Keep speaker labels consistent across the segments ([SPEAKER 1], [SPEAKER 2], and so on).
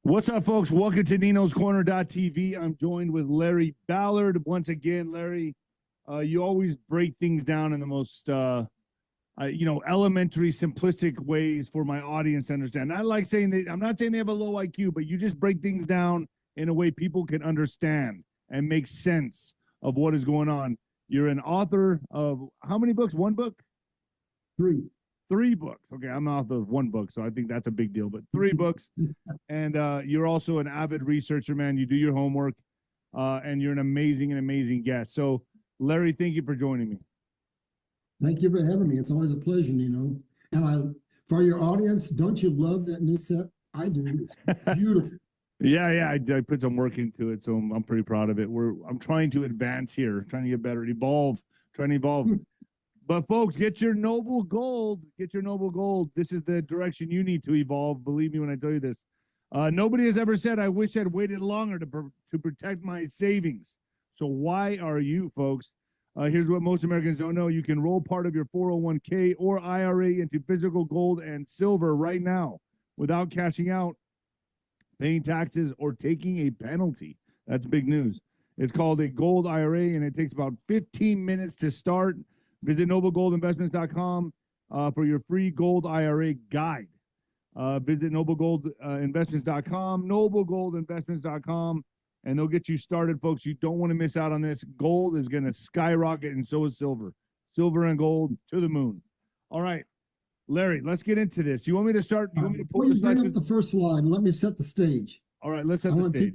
[SPEAKER 1] What's up, folks? Welcome to Nino's Corner.tv. I'm joined with Larry Ballard. Once again, Larry, you always break things down in the most, elementary, simplistic ways for my audience to understand. I like saying that I'm not saying they have a low IQ, but you just break things down in a way people can understand and make sense of what is going on. You're an author of how many books? One book? Three books. Okay, I'm author of one book, so I think that's a big deal, but 3 books. And you're also an avid researcher, man. You do your homework, and you're an amazing guest. So, Larry, thank you for joining me.
[SPEAKER 2] Thank you for having me. It's always a pleasure, Nino. And for your audience, don't you love that new set? I do. It's beautiful.
[SPEAKER 1] Yeah, I put some work into it, so I'm pretty proud of it. I'm trying to advance here, trying to get better, trying to evolve. But folks, get your noble gold. Get your noble gold. This is the direction you need to evolve. Believe me when I tell you this. Nobody has ever said, I wish I'd waited longer to protect my savings. So why are you, folks? Here's what most Americans don't know. You can roll part of your 401k or IRA into physical gold and silver right now without cashing out, paying taxes, or taking a penalty. That's big news. It's called a gold IRA, and it takes about 15 minutes to start. Visit noblegoldinvestments.com for your free gold IRA guide. Visit noblegoldinvestments.com, noblegoldinvestments.com, and they'll get you started, folks. You don't want to miss out on this. Gold is going to skyrocket, and so is silver. Silver and gold to the moon. All right, Larry, let's get into this. You want me to start? You want me to pull
[SPEAKER 2] the first slide and let me set the stage.
[SPEAKER 1] All right, let's set the stage.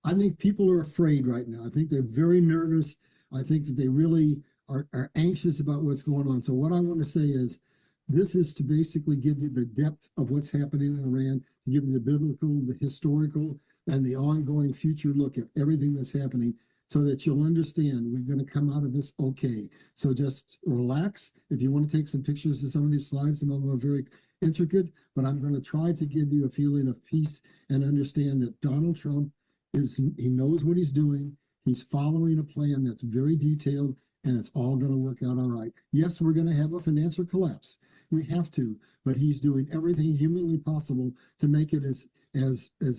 [SPEAKER 2] I think people are afraid right now. I think they're very nervous. I think that they really are anxious about what's going on. So what I want to say is, this is to basically give you the depth of what's happening in Iran, to give you the biblical, the historical, and the ongoing future look at everything that's happening, so that you'll understand we're going to come out of this okay. So just relax. If you want to take some pictures of some of these slides, some of them are very intricate, but I'm going to try to give you a feeling of peace and understand that Donald Trump he knows what he's doing. He's following a plan that's very detailed, and it's all going to work out all right. Yes, we're going to have a financial collapse. We have to, but he's doing everything humanly possible to make it as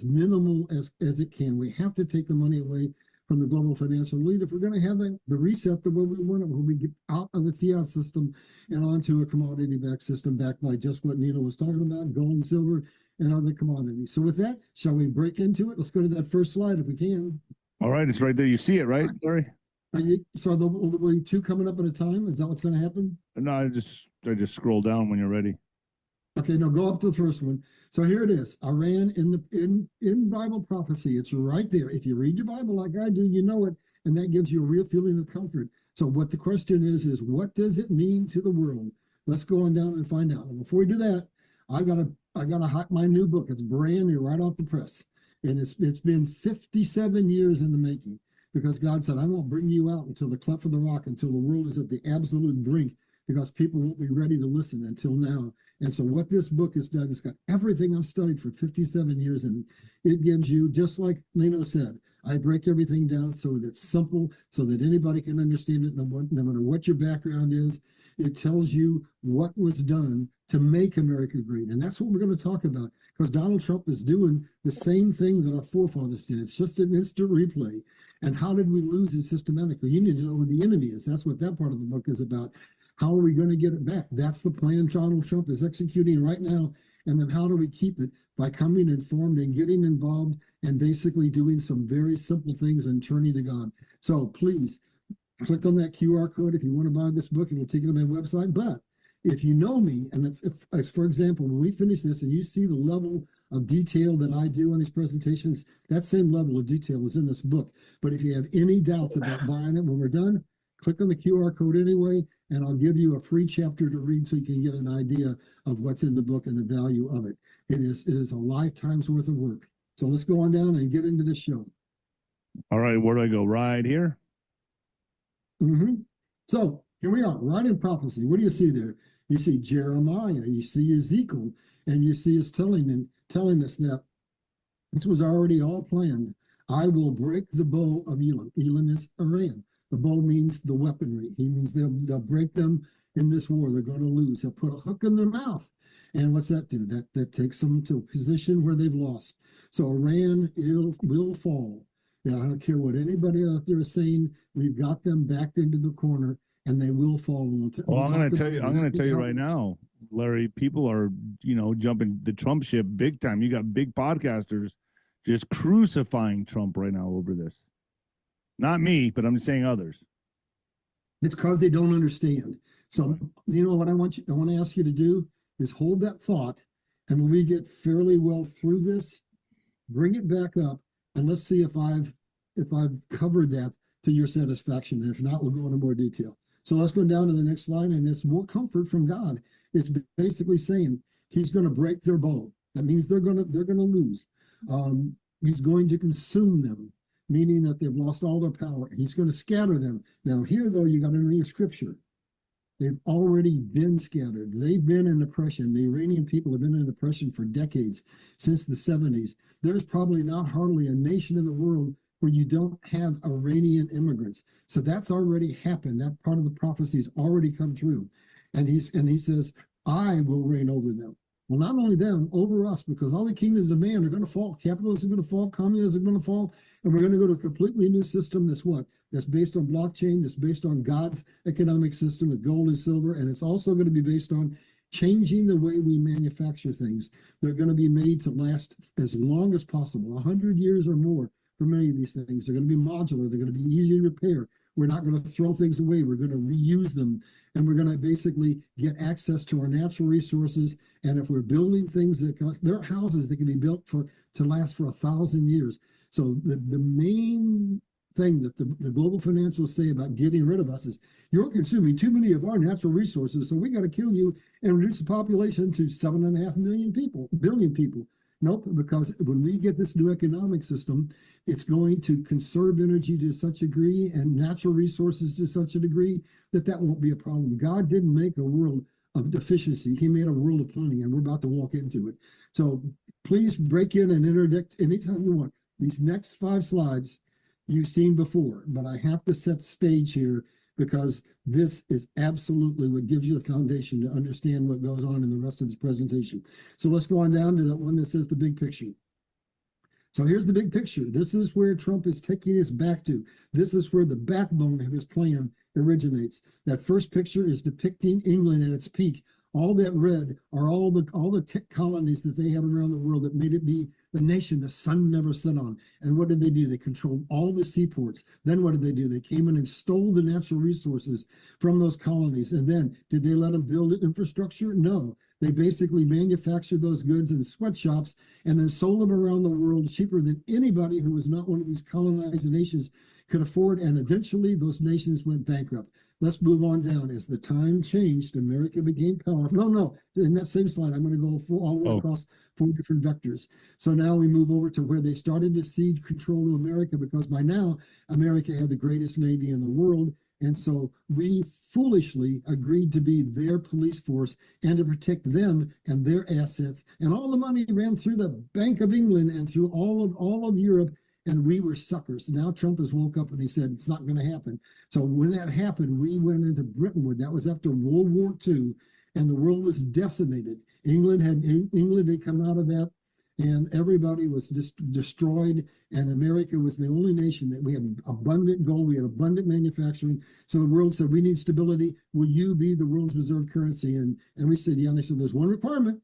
[SPEAKER 2] minimal as it can. We have to take the money away from the global financial elite if we're going to have the reset the way we want it, where we get out of the fiat system and onto a commodity-backed system backed by just what Nino was talking about, gold and silver and other commodities. So with that, shall we break into it? Let's go to that first slide if we can.
[SPEAKER 1] All right, it's right there. You see it, right, Larry?
[SPEAKER 2] So there'll be 2 coming up at a time? Is that what's going to happen?
[SPEAKER 1] No, I just scroll down when you're ready.
[SPEAKER 2] Okay, now go up to the first one. So here it is. Iran in Bible prophecy. It's right there. If you read your Bible like I do, you know it, and that gives you a real feeling of comfort. So what the question is what does it mean to the world? Let's go on down and find out. And before we do that, I gotta hot my new book. It's brand new, right off the press, and it's been 57 years in the making. Because God said, I won't bring you out until the cleft of the rock, until the world is at the absolute brink, because people won't be ready to listen until now. And so what this book has done, it's got everything I've studied for 57 years, and it gives you, just like Nino said, I break everything down so that it's simple, so that anybody can understand it, no matter what your background is. It tells you what was done to make America great. And that's what we're going to talk about, because Donald Trump is doing the same thing that our forefathers did. It's just an instant replay. And how did we lose it systematically? You need to know who the enemy is. That's what that part of the book is about. How are we going to get it back? That's the plan Donald Trump is executing right now. And then how do we keep it? By coming informed and getting involved and basically doing some very simple things and turning to God. So please click on that QR code if you want to buy this book, and we'll take it to my website. But if you know me, and if for example, when we finish this and you see the level of detail that I do on these presentations, that same level of detail is in this book. But if you have any doubts about buying it when we're done, click on the QR code anyway, and I'll give you a free chapter to read so you can get an idea of what's in the book and the value of it. It is a lifetime's worth of work. So let's go on down and get into this show.
[SPEAKER 1] All right, where do I go? Right here?
[SPEAKER 2] So here we are, right in prophecy. What do you see there? You see Jeremiah, you see Ezekiel, and you see us telling us that this was already all planned. I will break the bow of Elam. Elam is Iran. The bow means the weaponry. He means they'll break them in this war. They're going to lose. He'll put a hook in their mouth. And what's that do? That takes them to a position where they've lost. So Iran will fall. Yeah, I don't care what anybody out there is saying. We've got them backed into the corner, and they will fall.
[SPEAKER 1] Well, I'm going to tell you. I'm going to tell you right now, Larry. People are, jumping the Trump ship big time. You got big podcasters just crucifying Trump right now over this. Not me, but I'm saying others.
[SPEAKER 2] It's because they don't understand. So, what I want to ask you to do is hold that thought, and when we get fairly well through this, bring it back up, and let's see if I've covered that to your satisfaction. And if not, we'll go into more detail. So let's go down to the next slide, and it's more comfort from God. It's basically saying He's going to break their bow. That means they're going to lose. He's going to consume them, meaning that they've lost all their power. He's going to scatter them. Now, here though, you got to know your scripture. They've already been scattered. They've been in oppression. The Iranian people have been in oppression for decades, since the 70s. There's probably not hardly a nation in the world where you don't have Iranian immigrants. So that's already happened. That part of the prophecy has already come true. And he says, I will reign over them. Well, not only them, over us, because all the kingdoms of man are going to fall. Capitalism is going to fall. Communism is going to fall. And we're going to go to a completely new system that's what? That's based on blockchain, that's based on God's economic system with gold and silver. And it's also going to be based on changing the way we manufacture things. They're going to be made to last as long as possible, 100 years or more for many of these things. They're going to be modular. They're going to be easy to repair. We're not going to throw things away. We're going to reuse them. And we're going to basically get access to our natural resources. And if we're building things there are houses that can be built to last for 1,000 years. So the main thing that the global financials say about getting rid of us is you're consuming too many of our natural resources. So we got to kill you and reduce the population to 7.5 billion people. Nope, because when we get this new economic system, it's going to conserve energy to such a degree and natural resources to such a degree that won't be a problem. God didn't make a world of deficiency. He made a world of plenty, and we're about to walk into it. So please break in and interdict anytime you want. These next 5 slides you've seen before, but I have to set stage here because this is absolutely what gives you the foundation to understand what goes on in the rest of this presentation. So let's go on down to that one that says the big picture. So here's the big picture. This is where Trump is taking us back to. This is where the backbone of his plan originates. That first picture is depicting England at its peak. All that red are all the colonies that they have around the world that made it be the nation the sun never set on. And what did they do? They controlled all the seaports. Then what did they do? They came in and stole the natural resources from those colonies. And then did they let them build infrastructure? No. They basically manufactured those goods in sweatshops and then sold them around the world cheaper than anybody who was not one of these colonized nations could afford. And eventually those nations went bankrupt. Let's move on down. As the time changed, America became powerful. No, in that same slide, I'm going to go all the way across 4 different vectors. So now we move over to where they started to cede control to America, because by now, America had the greatest Navy in the world. And so we foolishly agreed to be their police force and to protect them and their assets. And all the money ran through the Bank of England and through all of Europe. And we were suckers. Now Trump has woke up and he said, it's not going to happen. So when that happened, we went into Britainwood. That was after World War II, and the world was decimated. England had come out of that, and everybody was just destroyed. And America was the only nation that we had abundant gold. We had abundant manufacturing. So the world said, we need stability. Will you be the world's reserve currency? And we said, yeah. And they said, there's one requirement.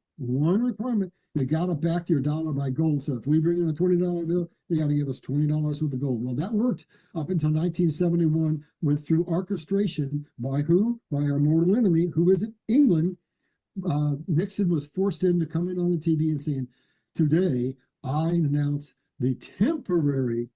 [SPEAKER 2] They got to back your dollar by gold. So if we bring in a $20 bill, they got to give us $20 worth of gold. Well, that worked up until 1971, when through orchestration by who? By our mortal enemy. Who is it? England. Nixon was forced into coming on the TV and saying, today I announce the temporary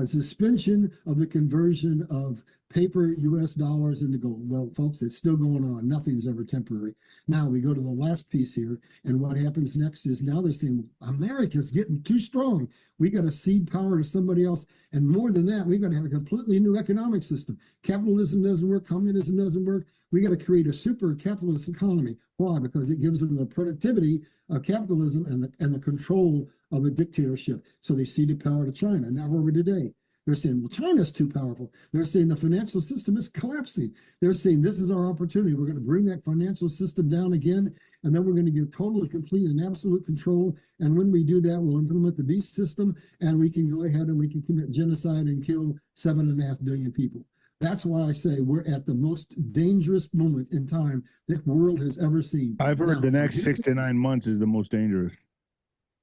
[SPEAKER 2] suspension of the conversion of paper U.S. dollars into gold. Well, folks, it's still going on. Nothing's ever temporary. Now we go to the last piece here, and what happens next is now they're saying America's getting too strong. We got to cede power to somebody else, and more than that, we got to have a completely new economic system. Capitalism doesn't work. Communism doesn't work. We got to create a super capitalist economy. Why? Because it gives them the productivity of capitalism and the control of a dictatorship. So they ceded power to China. Now where are we today? They're saying, well, China's too powerful. They're saying the financial system is collapsing. They're saying this is our opportunity. We're going to bring that financial system down again, and then we're going to give total, complete, and absolute control. And when we do that, we'll implement the beast system, and we can go ahead and we can commit genocide and kill 7.5 billion people. That's why I say we're at the most dangerous moment in time that the world has ever seen.
[SPEAKER 1] I've heard the next 6 to 9 months is the most dangerous.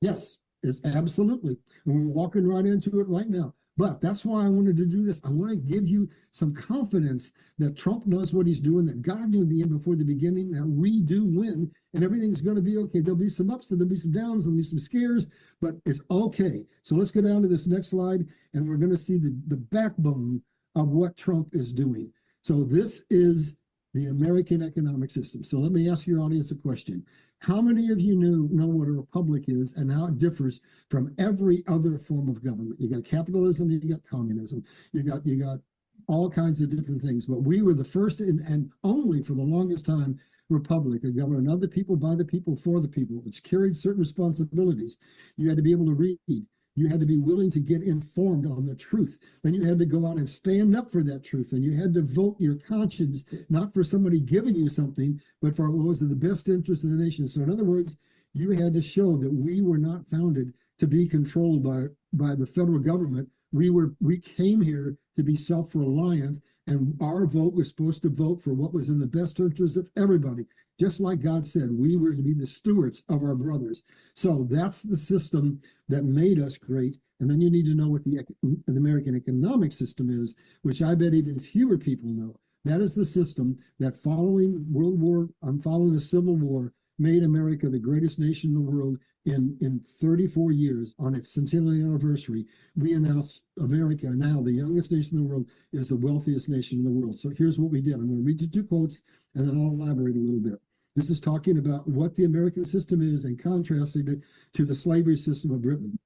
[SPEAKER 2] Yes, it's absolutely. And we're walking right into it right now. But that's why I wanted to do this. I want to give you some confidence that Trump knows what he's doing, that God knew the end before the beginning, that we do win, and everything's going to be okay. There'll be some ups and there'll be some downs, there'll be some scares, but it's okay. So let's go down to this next slide, and we're going to see the backbone of what Trump is doing. So this is the American economic system. So let me ask your audience a question. How many of you know what a republic is and how it differs from every other form of government? You got capitalism, you got communism, you got all kinds of different things. But we were the first and only for the longest time republic, a government of the people, by the people, for the people, which carried certain responsibilities. You had to be able to read. You had to be willing to get informed on the truth. Then you had to go out and stand up for that truth. And you had to vote your conscience, not for somebody giving you something, but for what was in the best interest of the nation. So in other words, you had to show that we were not founded to be controlled by the federal government. We came here to be self-reliant, and our vote was supposed to vote for what was in the best interest of everybody. Just like God said, we were to be the stewards of our brothers. So that's the system that made us great. And then you need to know what the American economic system is, which I bet even fewer people know. That is the system that following the Civil War, made America the greatest nation in the world in 34 years. On its centennial anniversary, we announced America, now the youngest nation in the world, is the wealthiest nation in the world. So here's what we did. I'm going to read you 2 quotes, and then I'll elaborate a little bit. This is talking about what the American system is and contrasting it to the slavery system of Britain.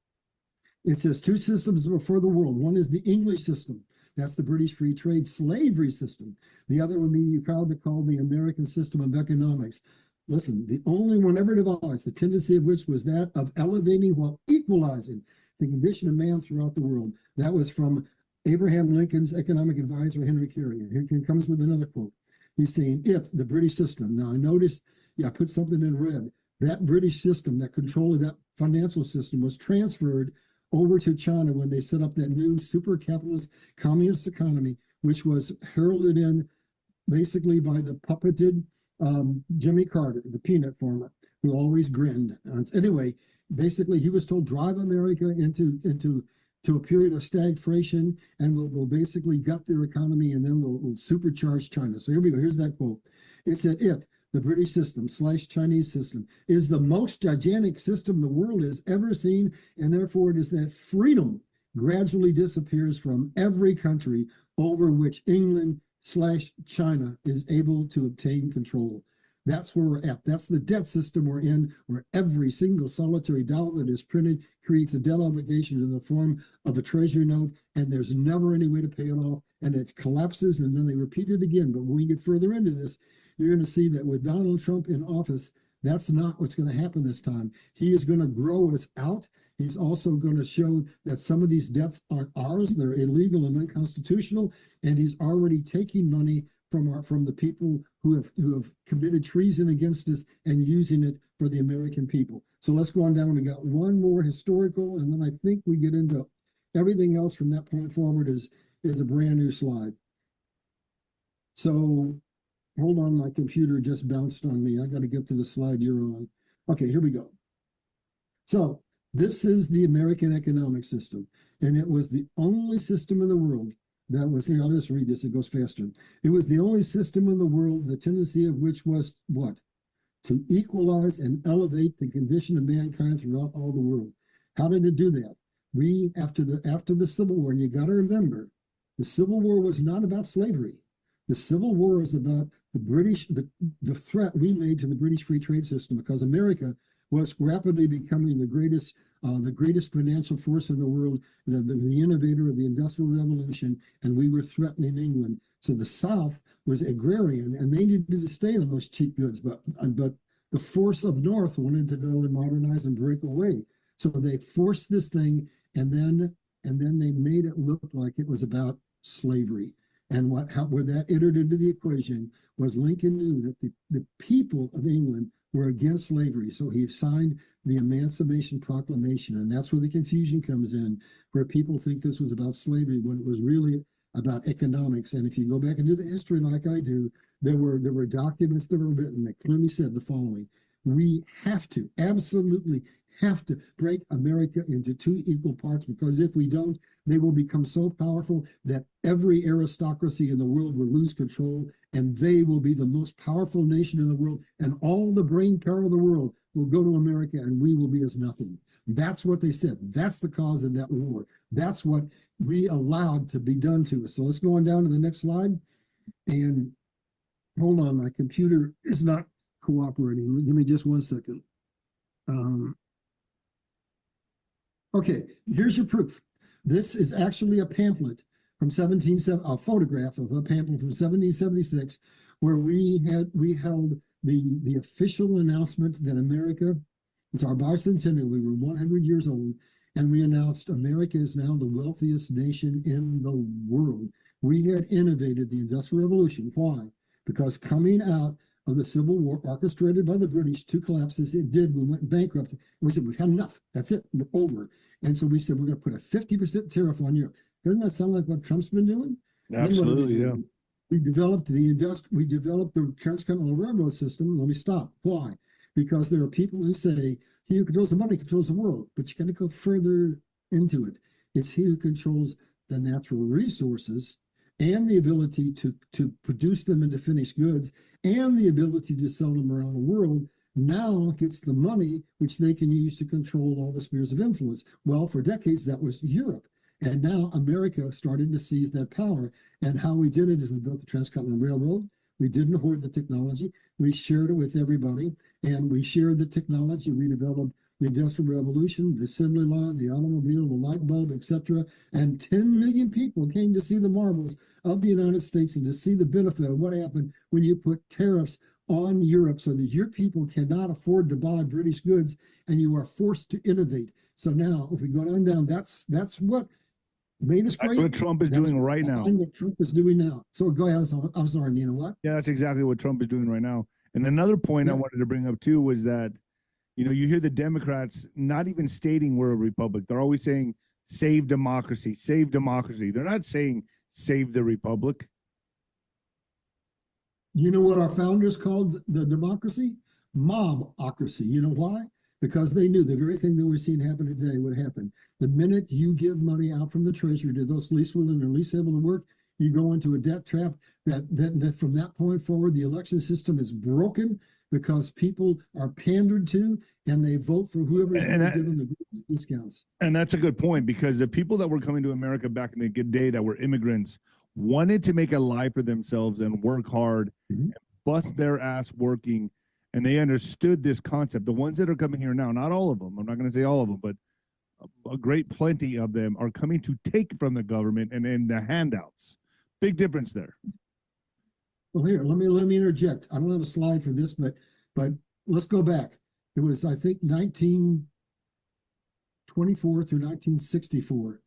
[SPEAKER 2] It says 2 systems before the world. One is the English system. That's the British free trade slavery system. The other would be proud to call the American system of economics. Listen, the only one ever devised, the tendency of which was that of elevating while equalizing the condition of man throughout the world. That was from Abraham Lincoln's economic advisor, Henry Carey. And here he comes with another quote. He's saying, the British system. Now, I noticed, I put something in red. That British system, that control of that financial system was transferred over to China when they set up that new super capitalist communist economy, which was heralded in basically by the puppeted Jimmy Carter, the peanut farmer, who always grinned. Anyway, basically, he was told, drive America into a period of stagflation, and we'll basically gut their economy, and then we'll supercharge China. So here we go. Here's that quote. It said, the British system / Chinese system, is the most gigantic system the world has ever seen, and therefore it is that freedom gradually disappears from every country over which England / China is able to obtain control. That's where we're at. That's the debt system we're in, where every single solitary dollar that is printed creates a debt obligation in the form of a treasury note, and there's never any way to pay it off, and it collapses, and then they repeat it again. But when we get further into this, you're going to see that with Donald Trump in office, that's not what's going to happen this time. He is going to grow us out. He's also going to show that some of these debts aren't ours. They're illegal and unconstitutional, and he's already taking money from the people who have committed treason against us and using it for the American people. So let's go on down. We got one more historical, and then I think we get into everything else from that point forward is a brand new slide. So hold on, my computer just bounced on me. I got to get to the slide you're on. Okay, here we go. So this is the American economic system, and it was the only system in the world that was, I'll just read this, it goes faster. It was the only system in the world, the tendency of which was what? To equalize and elevate the condition of mankind throughout all the world. How did it do that? We, after the Civil War, and you got to remember, the Civil War was not about slavery. The Civil War is about the threat we made to the British free trade system, because America was rapidly becoming the greatest financial force in the world, the innovator of the Industrial Revolution, and we were threatening England. So the South was agrarian, and they needed to stay on those cheap goods, but the force of North wanted to go and modernize and break away. So they forced this thing, and then and then they made it look like it was about slavery. And where that entered into the equation was Lincoln knew that the people of England were against slavery. So he signed the Emancipation Proclamation. And that's where the confusion comes in, where people think this was about slavery when it was really about economics. And if you go back and do the history like I do, there were documents that were written that clearly said the following: we have to, absolutely have to break America into two equal parts, because if we don't, they will become so powerful that every aristocracy in the world will lose control, and they will be the most powerful nation in the world, and all the brain power of the world will go to America, and we will be as nothing. That's what they said. That's the cause of that war. That's what we allowed to be done to us. So let's go on down to the next slide. And hold on, my computer is not cooperating. Give me just 1 second. Okay, here's your proof. This is actually a pamphlet from a photograph of a pamphlet from 1776, where we held the official announcement that America, it's our bicentennial, we were 100 years old, and we announced America is now the wealthiest nation in the world. We had innovated the Industrial Revolution. Why? Because coming out of the Civil War, orchestrated by the British, two collapses, it did. We went bankrupt. And we said, we've had enough. That's it. We're over. And so we said, we're going to put a 50% tariff on Europe. Doesn't that sound like what Trump's been doing?
[SPEAKER 1] Absolutely, yeah.
[SPEAKER 2] We developed the transcontinental railroad system. Let me stop. Why? Because there are people who say, he who controls the money controls the world. But you got to go further into it. It's he who controls the natural resources and the ability to produce them into finished goods, and the ability to sell them around the world, now gets the money which they can use to control all the spheres of influence. Well, for decades, that was Europe. And now America started to seize that power. And how we did it is we built the Transcontinental Railroad. We didn't hoard the technology. We shared it with everybody. And we shared the technology. We developed the Industrial Revolution, the assembly line, the automobile, the light bulb, etc. And 10 million people came to see the marvels of the United States and to see the benefit of what happened when you put tariffs on Europe so that your people cannot afford to buy British goods and you are forced to innovate. So now, if we go on down, that's what made us great.
[SPEAKER 1] That's what Trump is doing right now.
[SPEAKER 2] What Trump is doing now. So go ahead. I'm sorry, you know what?
[SPEAKER 1] Yeah, that's exactly what Trump is doing right now. And another point I wanted to bring up too was that, you know, you hear the Democrats not even stating we're a republic. They're always saying save democracy, save democracy. They're not saying save the republic.
[SPEAKER 2] You know what our founders called the democracy? Mobocracy. You know why? Because they knew the very thing that we're seeing happen today would happen. The minute you give money out from the Treasury to those least willing or least able to work, you go into a debt trap that from that point forward, the election system is broken because people are pandered to and they vote for whoever is going to give them the discounts.
[SPEAKER 1] And that's a good point, because the people that were coming to America back in the good day that were immigrants wanted to make a life for themselves and work hard, and bust their ass working. And they understood this concept. The ones that are coming here now, not all of them, I'm not going to say all of them, but a great plenty of them are coming to take from the government and the handouts. Big difference there.
[SPEAKER 2] Well, here, let me interject. I don't have a slide for this, but let's go back. It was, I think, 1924 through 1964.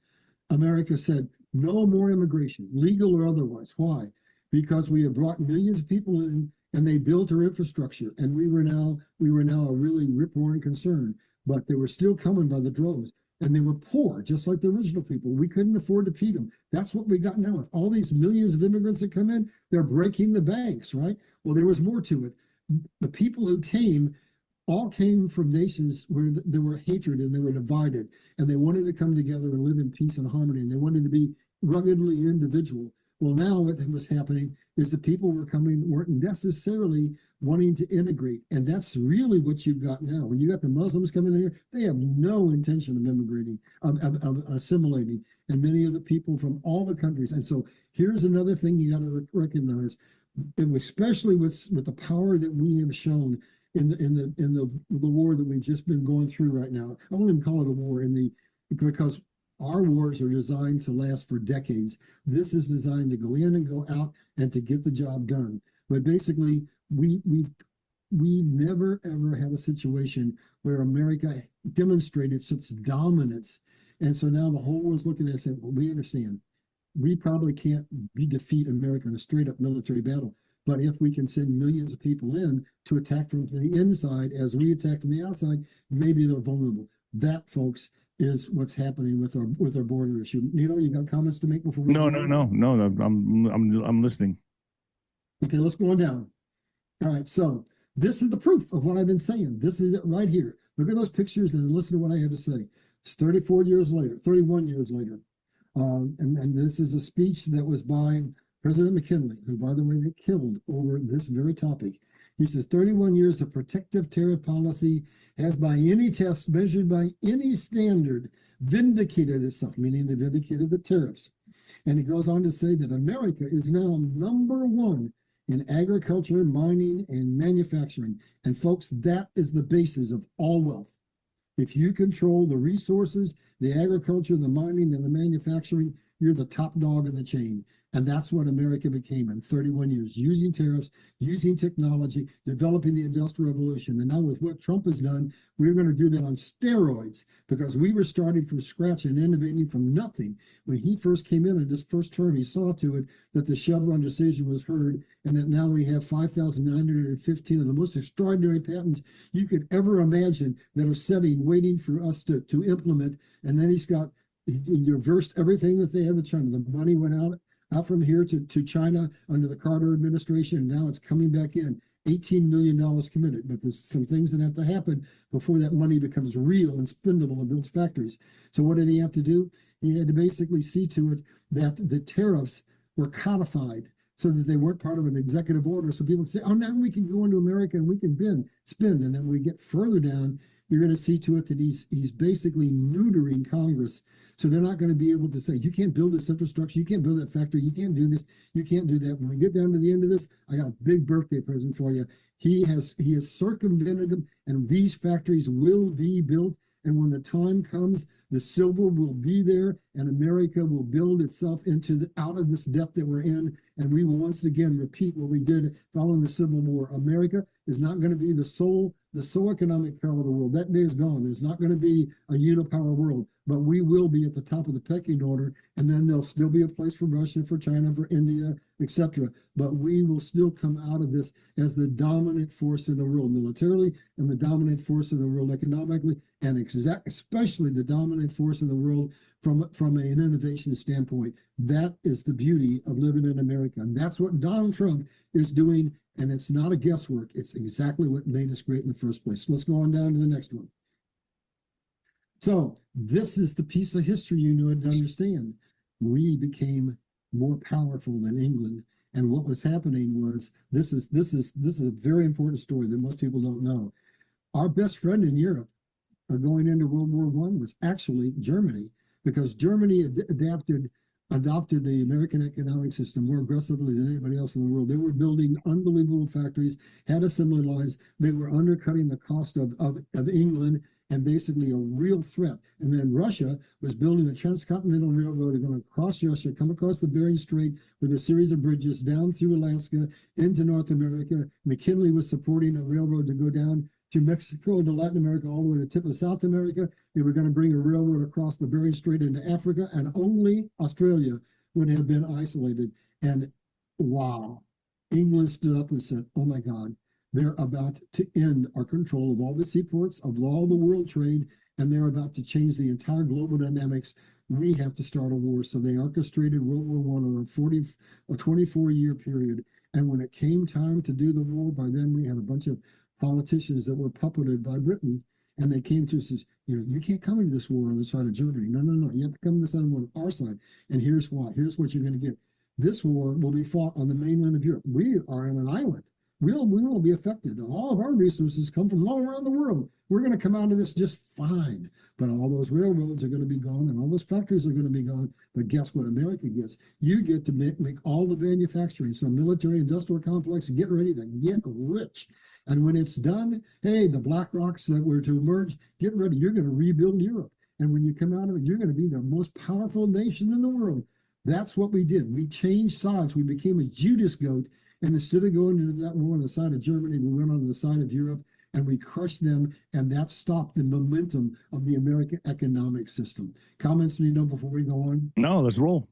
[SPEAKER 2] America said no more immigration, legal or otherwise. Why? Because we have brought millions of people in, and they built our infrastructure, and we were now a really rip-roaring concern. But they were still coming by the droves, and they were poor, just like the original people. We couldn't afford to feed them. That's what we got now. With all these millions of immigrants that come in, they're breaking the banks, right? Well, there was more to it. The people who came all came from nations where there were hatred and they were divided, and they wanted to come together and live in peace and harmony, and they wanted to be ruggedly individual. Well, now what was happening is the people weren't necessarily wanting to integrate. And that's really what you've got now. When you got the Muslims coming in here, they have no intention of immigrating, of assimilating, and many of the people from all the countries. And so here's another thing you got to recognize, especially with the power that we have shown in the war that we've just been going through right now. I won't even call it a war because our wars are designed to last for decades. This is designed to go in and go out and to get the job done. But basically, we never ever had a situation where America demonstrated such dominance And so now the whole world's looking at us and saying, well, we understand. We probably can't defeat America in a straight up military battle. But if we can send millions of people in to attack from the inside as we attack from the outside, maybe they're vulnerable. That, folks, is what's happening with our border issue. You got comments to make before we
[SPEAKER 1] No, no, no, no. I'm listening.
[SPEAKER 2] Okay, let's go on down. All right, so this is the proof of what I've been saying. This is it right here. Look at those pictures and listen to what I have to say. It's 34 years later, 31 years later. And this is a speech that was by President McKinley, who, by the way, they killed over this very topic. He says, 31 years of protective tariff policy has by any test measured by any standard vindicated itself, meaning they vindicated the tariffs. And he goes on to say that America is now #1 in agriculture, mining, and manufacturing. And folks, that is the basis of all wealth. If you control the resources, the agriculture, the mining, and the manufacturing, you're the top dog in the chain. And that's what America became in 31 years, using tariffs, using technology, developing the Industrial Revolution. And now with what Trump has done, we're going to do that on steroids because we were starting from scratch and innovating from nothing. When he first came in his first term, he saw to it that the Chevron decision was heard and that now we have 5,915 of the most extraordinary patents you could ever imagine that are sitting, waiting for us to implement. And then he reversed everything that they had in China. The money went out from here to China under the Carter administration, and now it's coming back in. $18 million committed, but there's some things that have to happen before that money becomes real and spendable and builds factories. So what did he have to do? He had to basically see to it that the tariffs were codified so that they weren't part of an executive order. So people say, oh, now we can go into America and we can spend. And then we get further down, you're going to see to it that he's basically neutering Congress. So they're not going to be able to say, you can't build this infrastructure, you can't build that factory, you can't do this, you can't do that. When we get down to the end of this, I got a big birthday present for you. He has circumvented them, and these factories will be built. And when the time comes, the silver will be there, and America will build itself out of this depth that we're in. And we will once again repeat what we did following the Civil War. America is not going to be the sole economic power of the world. That day is gone. There's not going to be a unipower world, but we will be at the top of the pecking order, and then there'll still be a place for Russia, for China, for India, etc. But we will still come out of this as the dominant force in the world militarily, and the dominant force in the world economically, and especially the dominant force in the world from an innovation standpoint. That is the beauty of living in America, and that's what Donald Trump is doing. And it's not a guesswork. It's exactly what made us great in the first place. So let's go on down to the next one. So this is the piece of history you need to understand. We became more powerful than England. And what was happening was, this is a very important story that most people don't know. Our best friend in Europe going into World War I was actually Germany, because Germany adopted the American economic system more aggressively than anybody else in the world. They were building unbelievable factories, had assembly lines. They were undercutting the cost of England, and basically a real threat. And then Russia was building the Transcontinental Railroad, going across Russia, come across the Bering Strait with a series of bridges down through Alaska into North America. McKinley was supporting a railroad to go down to Mexico, to Latin America, all the way to the tip of South America. They were going to bring a railroad across the Bering Strait into Africa, and only Australia would have been isolated. And wow, England stood up and said, oh my God, they're about to end our control of all the seaports, of all the world trade, and they're about to change the entire global dynamics. We have to start a war. So they orchestrated World War I over a 24-year period. And when it came time to do the war, by then we had a bunch of politicians that were puppeted by Britain, and they came to us and says, you can't come into this war on the side of Germany. No. You have to come to this on our side. And here's why. Here's what you're going to get. This war will be fought on the mainland of Europe. We are on an island. We will be affected. All of our resources come from all around the world. We're going to come out of this just fine. But all those railroads are going to be gone, and all those factories are going to be gone. But guess what America gets? You get to make all the manufacturing. So military industrial complex, get ready to get rich. And when it's done, hey, the Black Rocks that were to emerge, get ready. You're going to rebuild Europe. And when you come out of it, you're going to be the most powerful nation in the world. That's what we did. We changed sides. We became a Judas goat. And instead of going into that war on the side of Germany, we went on the side of Europe. and we crushed them, and that stopped the momentum of the American economic system. Comments, Nino, before we go on?
[SPEAKER 1] No, let's roll.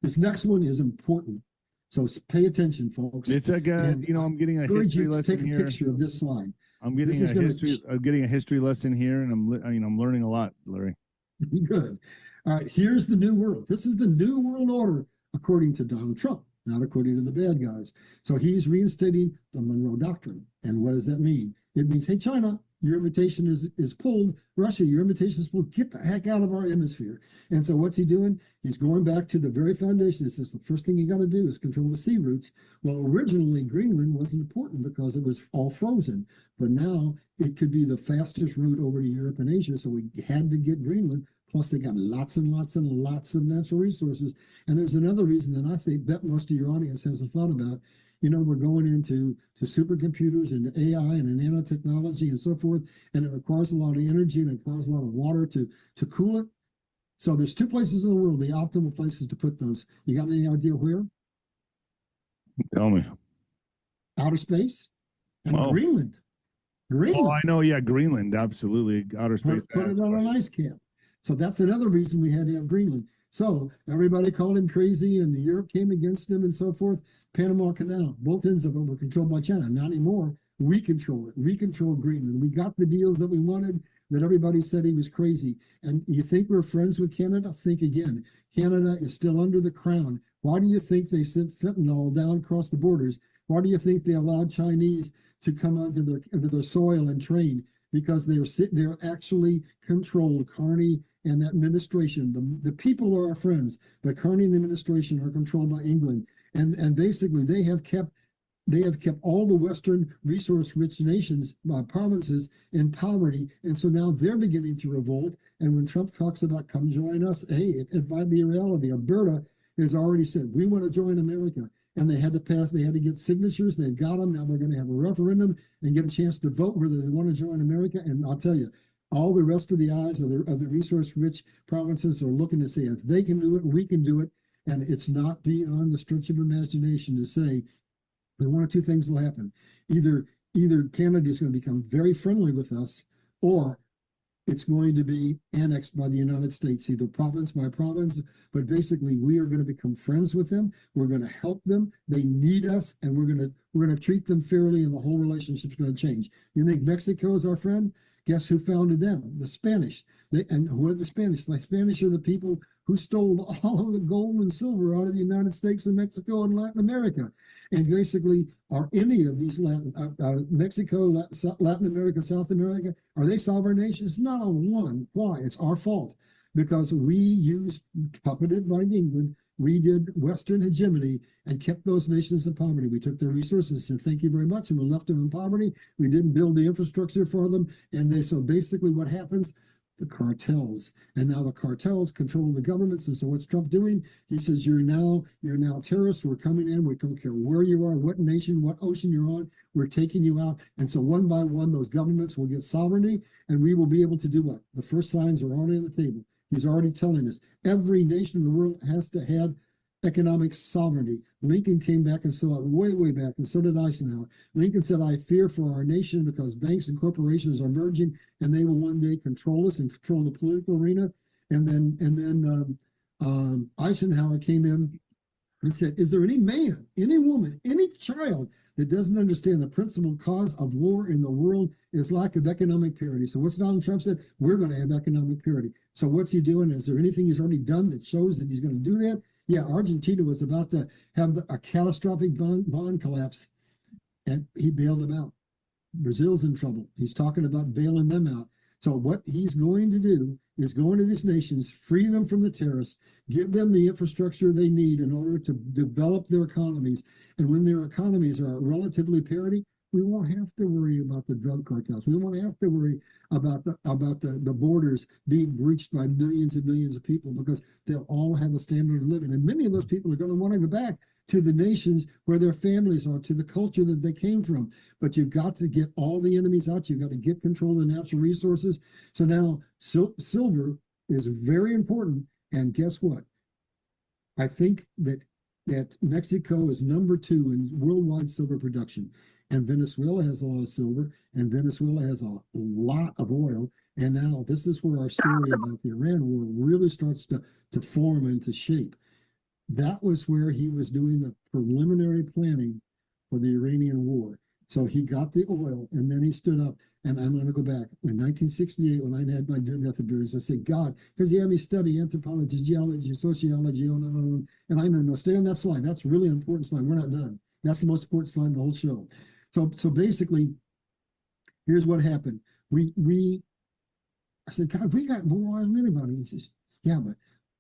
[SPEAKER 2] This next one is important, so pay attention, folks.
[SPEAKER 1] It's like I'm getting a history lesson
[SPEAKER 2] take a
[SPEAKER 1] here.
[SPEAKER 2] picture of this slide.
[SPEAKER 1] I'm getting a history lesson here, and I'm learning a lot, Larry.
[SPEAKER 2] Good. All right, here's the new world. This is the new world order according to Donald Trump, not according to the bad guys. So he's reinstating the Monroe Doctrine. And what does that mean? It means, hey, China, your invitation is pulled. Russia, your invitation is pulled. Get the heck out of our hemisphere. And so what's he doing? He's going back to the very foundation. He says the first thing you got to do is control the sea routes. Well, originally, Greenland wasn't important because it was all frozen. But now it could be the fastest route over to Europe and Asia. So we had to get Greenland. Plus, they got lots and lots and lots of natural resources. And there's another reason that I think that most of your audience hasn't thought about. We're going into supercomputers and AI and nanotechnology and so forth, and it requires a lot of energy and it requires a lot of water to cool it. So there's two places in the world, the optimal places to put those. You got any idea where?
[SPEAKER 1] Tell me.
[SPEAKER 2] Outer space and Greenland. Greenland.
[SPEAKER 1] Oh, I know. Yeah, Greenland. Absolutely. Outer space.
[SPEAKER 2] Put it on an ice cap. So that's another reason we had to have Greenland. So everybody called him crazy, and Europe came against him and so forth. Panama Canal, both ends of it were controlled by China. Not anymore. We control it. We control Greenland. We got the deals that we wanted, that everybody said he was crazy. And you think we're friends with Canada? Think again. Canada is still under the crown. Why do you think they sent fentanyl down across the borders? Why do you think they allowed Chinese to come onto their soil and train? Because they're actually controlled. Carney and that administration, the people are our friends, but Carney and the administration are controlled by England. And basically they have kept all the Western resource-rich nations, provinces in poverty. And so now they're beginning to revolt. And when Trump talks about come join us, hey, it might be a reality. Alberta has already said, we want to join America. And they had to get signatures. They've got them. Now we're going to have a referendum and get a chance to vote whether they want to join America. And I'll tell you, all the rest of the eyes of the resource-rich provinces are looking to see if they can do it, we can do it. And it's not beyond the stretch of imagination to say that one of two things will happen. Either Canada is going to become very friendly with us, or it's going to be annexed by the United States, either province by province. But basically, we are going to become friends with them. We're going to help them. They need us, and we're going to treat them fairly, and the whole relationship is going to change. You think Mexico is our friend? Guess who founded them? The Spanish. And who are the Spanish? The Spanish are the people who stole all of the gold and silver out of the United States and Mexico and Latin America. And basically, are any of these Mexico, Latin America, South America, are they sovereign nations? Not a one. Why? It's our fault. Because we used, puppeted by England, we did Western hegemony and kept those nations in poverty. We took their resources and thank you very much, and we left them in poverty. We didn't build the infrastructure for them. And so basically what happens? The cartels. And now the cartels control the governments. And so what's Trump doing? He says, you're now terrorists. We're coming in. We don't care where you are, what nation, what ocean you're on. We're taking you out. And so one by one, those governments will get sovereignty, and we will be able to do what? The first signs are already on the table. He's already telling us every nation in the world has to have economic sovereignty. Lincoln came back and saw it way back, and so did Eisenhower. Lincoln said, I fear for our nation because banks and corporations are merging, and they will one day control us and control the political arena. And then Eisenhower came in and said, is there any man, any woman, any child that doesn't understand the principal cause of war in the world is lack of economic parity? So what's Donald Trump said? We're going to have economic parity. So what's he doing? Is there anything he's already done that shows that he's going to do that? Yeah, Argentina was about to have a catastrophic bond collapse, and he bailed them out. Brazil's in trouble. He's talking about bailing them out. So what he's going to do is go into these nations, free them from the terrorists, give them the infrastructure they need in order to develop their economies. And when their economies are at relatively parity, we won't have to worry about the drug cartels. We won't have to worry about the borders being breached by millions and millions of people, because they'll all have a standard of living. And many of those people are going to want to go back to the nations where their families are, to the culture that they came from. But you've got to get all the enemies out. You've got to get control of the natural resources. So now silver is very important. And guess what? I think that Mexico is number 2 in worldwide silver production. and Venezuela has a lot of silver, and Venezuela has a lot of oil. And now this is where our story about the Iran war really starts to form and to shape. That was where he was doing the preliminary planning for the Iranian war. So he got the oil, and then he stood up. And I'm going to go back. In 1968, when I had my near-death experience, I said, God, because he had me study anthropology, geology, sociology, on and on. And I know, stay on that slide. That's a really important slide. We're not done. That's the most important slide in the whole show. So basically, here's what happened. I said, God, we got more oil than anybody. He says, yeah,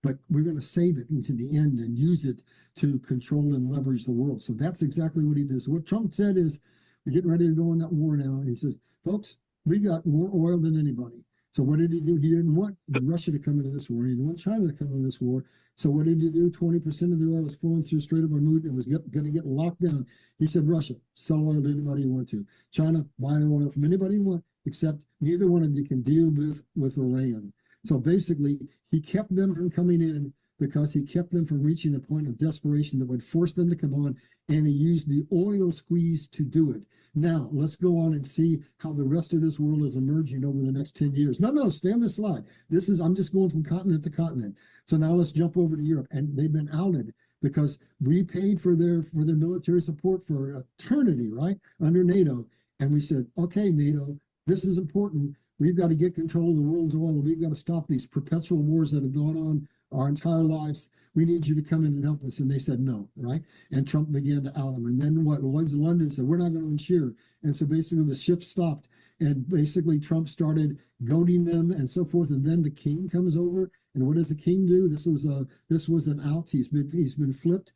[SPEAKER 2] but we're going to save it into the end and use it to control and leverage the world. So that's exactly what he did. So what Trump said is, we're getting ready to go on that war now. And he says, folks, we got more oil than anybody. So what did he do? He didn't want Russia to come into this war. He didn't want China to come into this war. So what did he do? 20% of the oil was flowing through Strait of Hormuz and was going to get locked down. He said, Russia, sell oil to anybody you want to. China, buy oil from anybody you want, except neither one of you can deal with Iran. So basically, he kept them from coming in because he kept them from reaching a point of desperation that would force them to come on, and he used the oil squeeze to do it. Now, let's go on and see how the rest of this world is emerging over the next 10 years. No, stay on this slide. I'm just going from continent to continent. So now let's jump over to Europe, and they've been outed because we paid for their military support for eternity, right, under NATO. And we said, okay, NATO, this is important. We've got to get control of the world's oil. We've got to stop these perpetual wars that have gone on our entire lives. We need you to come in and help us. And they said no, right? And Trump began to out them. And then what? London said, we're not going to insure. And so basically the ship stopped. And basically Trump started goading them and so forth. And then the king comes over. And what does the king do? This was an out. He's been flipped.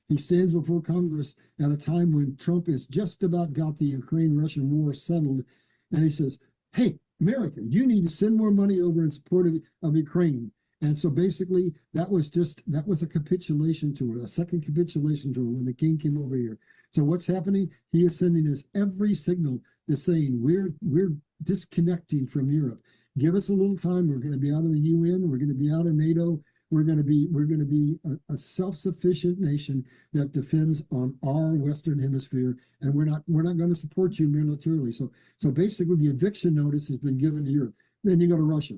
[SPEAKER 2] He stands before Congress at a time when Trump has just about got the Ukraine-Russian war settled. And he says, hey, America, you need to send more money over in support of Ukraine. And so basically that was a capitulation to it, a second capitulation to it when the king came over here. So what's happening? He is sending us every signal is saying we're disconnecting from Europe. Give us a little time. We're going to be out of the UN. We're going to be out of NATO. We're going to be a self-sufficient nation that defends on our Western hemisphere, and we're not going to support you militarily. So basically, the eviction notice has been given to Europe. Then you go to Russia,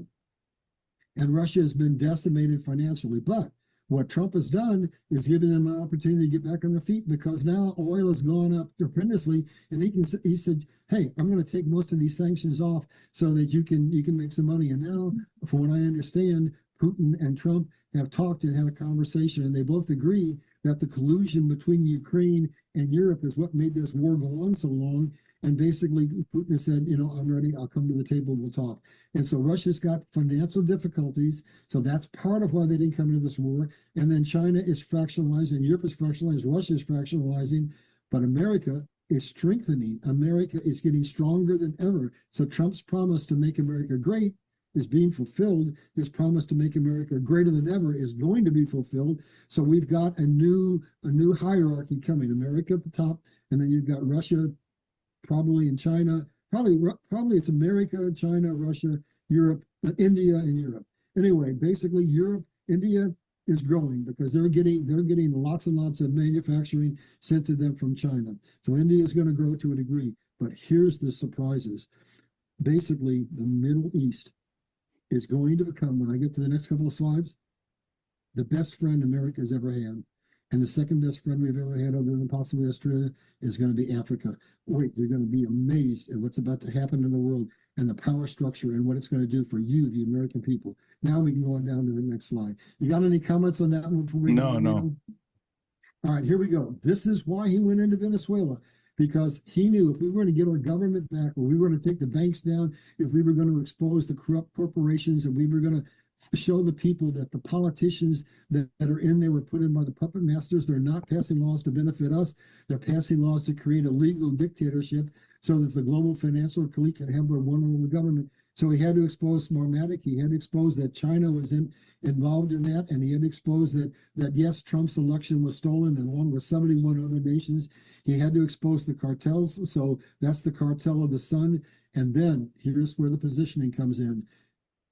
[SPEAKER 2] and Russia has been decimated financially. But what Trump has done is given them an opportunity to get back on their feet because now oil has gone up tremendously, and he said, "Hey, I'm going to take most of these sanctions off so that you can make some money." And now, from what I understand, Putin and Trump have talked and had a conversation, and they both agree that the collusion between Ukraine and Europe is what made this war go on so long. And basically, Putin said, I'm ready. I'll come to the table. We'll talk. And so Russia's got financial difficulties. So that's part of why they didn't come into this war. And then China is fractionalizing. Europe is fractionalizing. Russia is fractionalizing. But America is strengthening. America is getting stronger than ever. So Trump's promise to make America great is being fulfilled. His promise to make America greater than ever is going to be fulfilled. So we've got a new hierarchy coming. America at the top, and then you've got Russia, probably, in China. Probably it's America, China, Russia, Europe, India, and Europe. Anyway, basically India is growing because they're getting lots and lots of manufacturing sent to them from China. So India is going to grow to a degree. But here's the surprises. Basically, the Middle East is going to become, when I get to the next couple of slides, the best friend America has ever had. And the second best friend we've ever had, other than possibly Australia, is going to be Africa. Wait, you're going to be amazed at what's about to happen in the world and the power structure and what it's going to do for you, the American people. Now we can go on down to the next slide. You got any comments on that one before we go?
[SPEAKER 1] No.
[SPEAKER 2] All right, here we go. This is why he went into Venezuela. Because he knew if we were going to get our government back, or we were going to take the banks down, if we were going to expose the corrupt corporations, and we were going to show the people that the politicians that are in there were put in by the puppet masters, they're not passing laws to benefit us, they're passing laws to create a legal dictatorship so that the global financial elite can have their one world government. So he had to expose Smartmatic. He had to expose that China was involved in that, and he had to expose that yes, Trump's election was stolen, and along with 71 other nations. He had to expose the cartels. So that's the cartel of the sun. And then here's where the positioning comes in.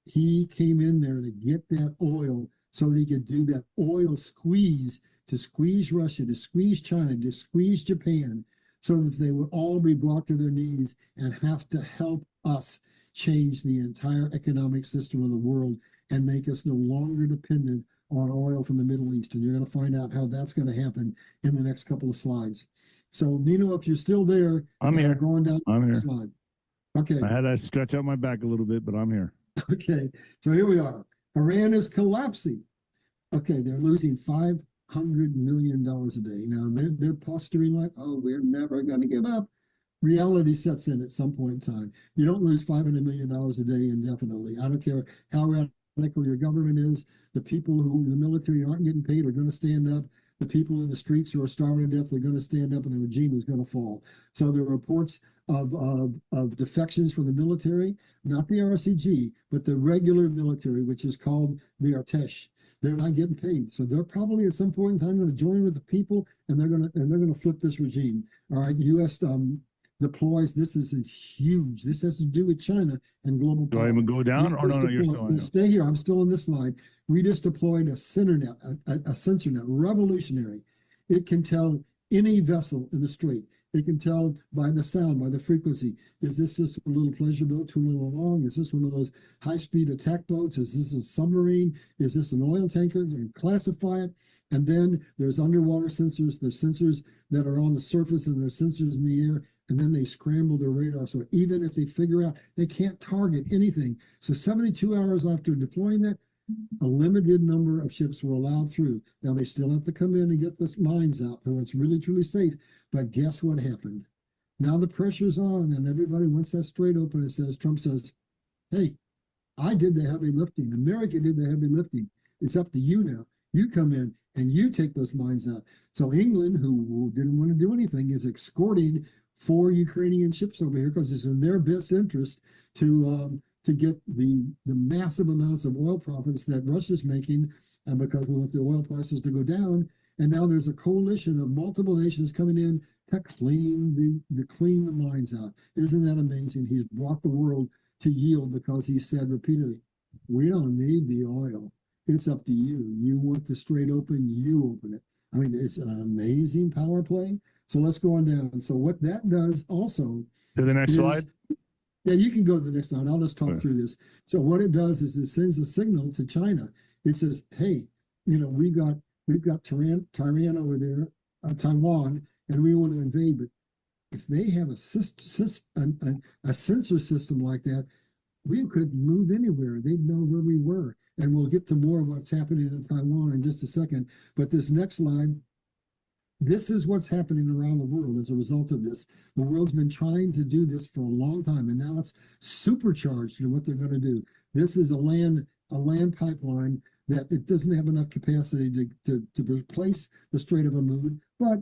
[SPEAKER 2] He came in there to get that oil so that he could do that oil squeeze to squeeze Russia, to squeeze China, to squeeze Japan, so that they would all be brought to their knees and have to help us change the entire economic system of the world and make us no longer dependent on oil from the Middle East. And you're going to find out how that's going to happen in the next couple of slides. So, Nino, if you're still there,
[SPEAKER 1] I'm here.
[SPEAKER 2] Going down
[SPEAKER 1] I'm here.
[SPEAKER 2] slide. Okay.
[SPEAKER 1] I had to stretch out my back a little bit, but I'm here.
[SPEAKER 2] Okay. So here we are. Iran is collapsing. Okay, they're losing $500 million a day. Now they're posturing like, oh, we're never going to give up. Reality sets in at some point in time. You don't lose $500 million a day indefinitely. I don't care how radical your government is. The people who in the military aren't getting paid are going to stand up. The people in the streets who are starving to death are going to stand up, and the regime is going to fall. So there are reports of defections from the military, not the RCG, but the regular military, which is called the Artesh. They're not getting paid, so they're probably at some point in time going to join with the people, and they're going to flip this regime. All right, U.S. Deploys. This is huge. This has to do with China and global power.
[SPEAKER 1] Do I even go down, or no? You're still on.
[SPEAKER 2] Stay here. I'm still on this slide. We just deployed a sensor net, revolutionary. It can tell any vessel in the strait. It can tell by the sound, by the frequency. Is this just a little pleasure boat tooling along? Is this one of those high-speed attack boats? Is this a submarine? Is this an oil tanker? And classify it. And then there's underwater sensors. There's sensors that are on the surface, and there's sensors in the air. And then they scramble their radar. So even if they figure out they can't target anything. So 72 hours after deploying that, a limited number of ships were allowed through. Now they still have to come in and get the mines out, so it's really truly safe. But guess what happened? Now the pressure's on, and everybody, once that strait open, it says, Trump says, hey, I did the heavy lifting. America did the heavy lifting. It's up to you now. You come in and you take those mines out. So England, who didn't want to do anything, is escorting 4 Ukrainian ships over here because it's in their best interest to get the massive amounts of oil profits that Russia's making, and because we want the oil prices to go down. And now there's a coalition of multiple nations coming in to clean the mines out. Isn't that amazing? He's brought the world to yield because he said repeatedly, we don't need the oil. It's up to you. You want the strait open, you open it. I mean, it's an amazing power play. So let's go on down. So what that does also
[SPEAKER 1] to the next slide.
[SPEAKER 2] Yeah, you can go to the next slide. I'll just talk through this. So what it does is it sends a signal to China. It says, hey, we've got Taiwan over there, Taiwan, and we want to invade. But if they have a sensor system like that, we could move anywhere. They'd know where we were. And we'll get to more of what's happening in Taiwan in just a second. But this next slide, this is what's happening around the world as a result of this. The world's been trying to do this for a long time, and now it's supercharged in what they're going to do. This is a land pipeline that it doesn't have enough capacity to replace the Strait of Hormuz, but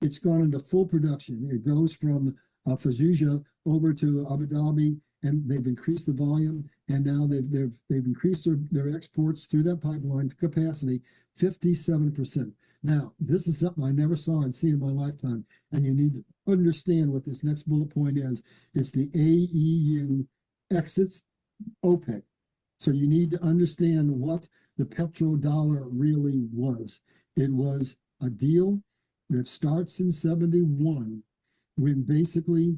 [SPEAKER 2] it's gone into full production. It goes from Fallujah over to Abu Dhabi, and they've increased the volume, and now they've increased their exports through that pipeline to capacity 57%. Now, this is something I never saw and see in my lifetime, and you need to understand what this next bullet point is. It's the AEU exits OPEC. So you need to understand what the petrodollar really was. It was a deal that starts in 71 when basically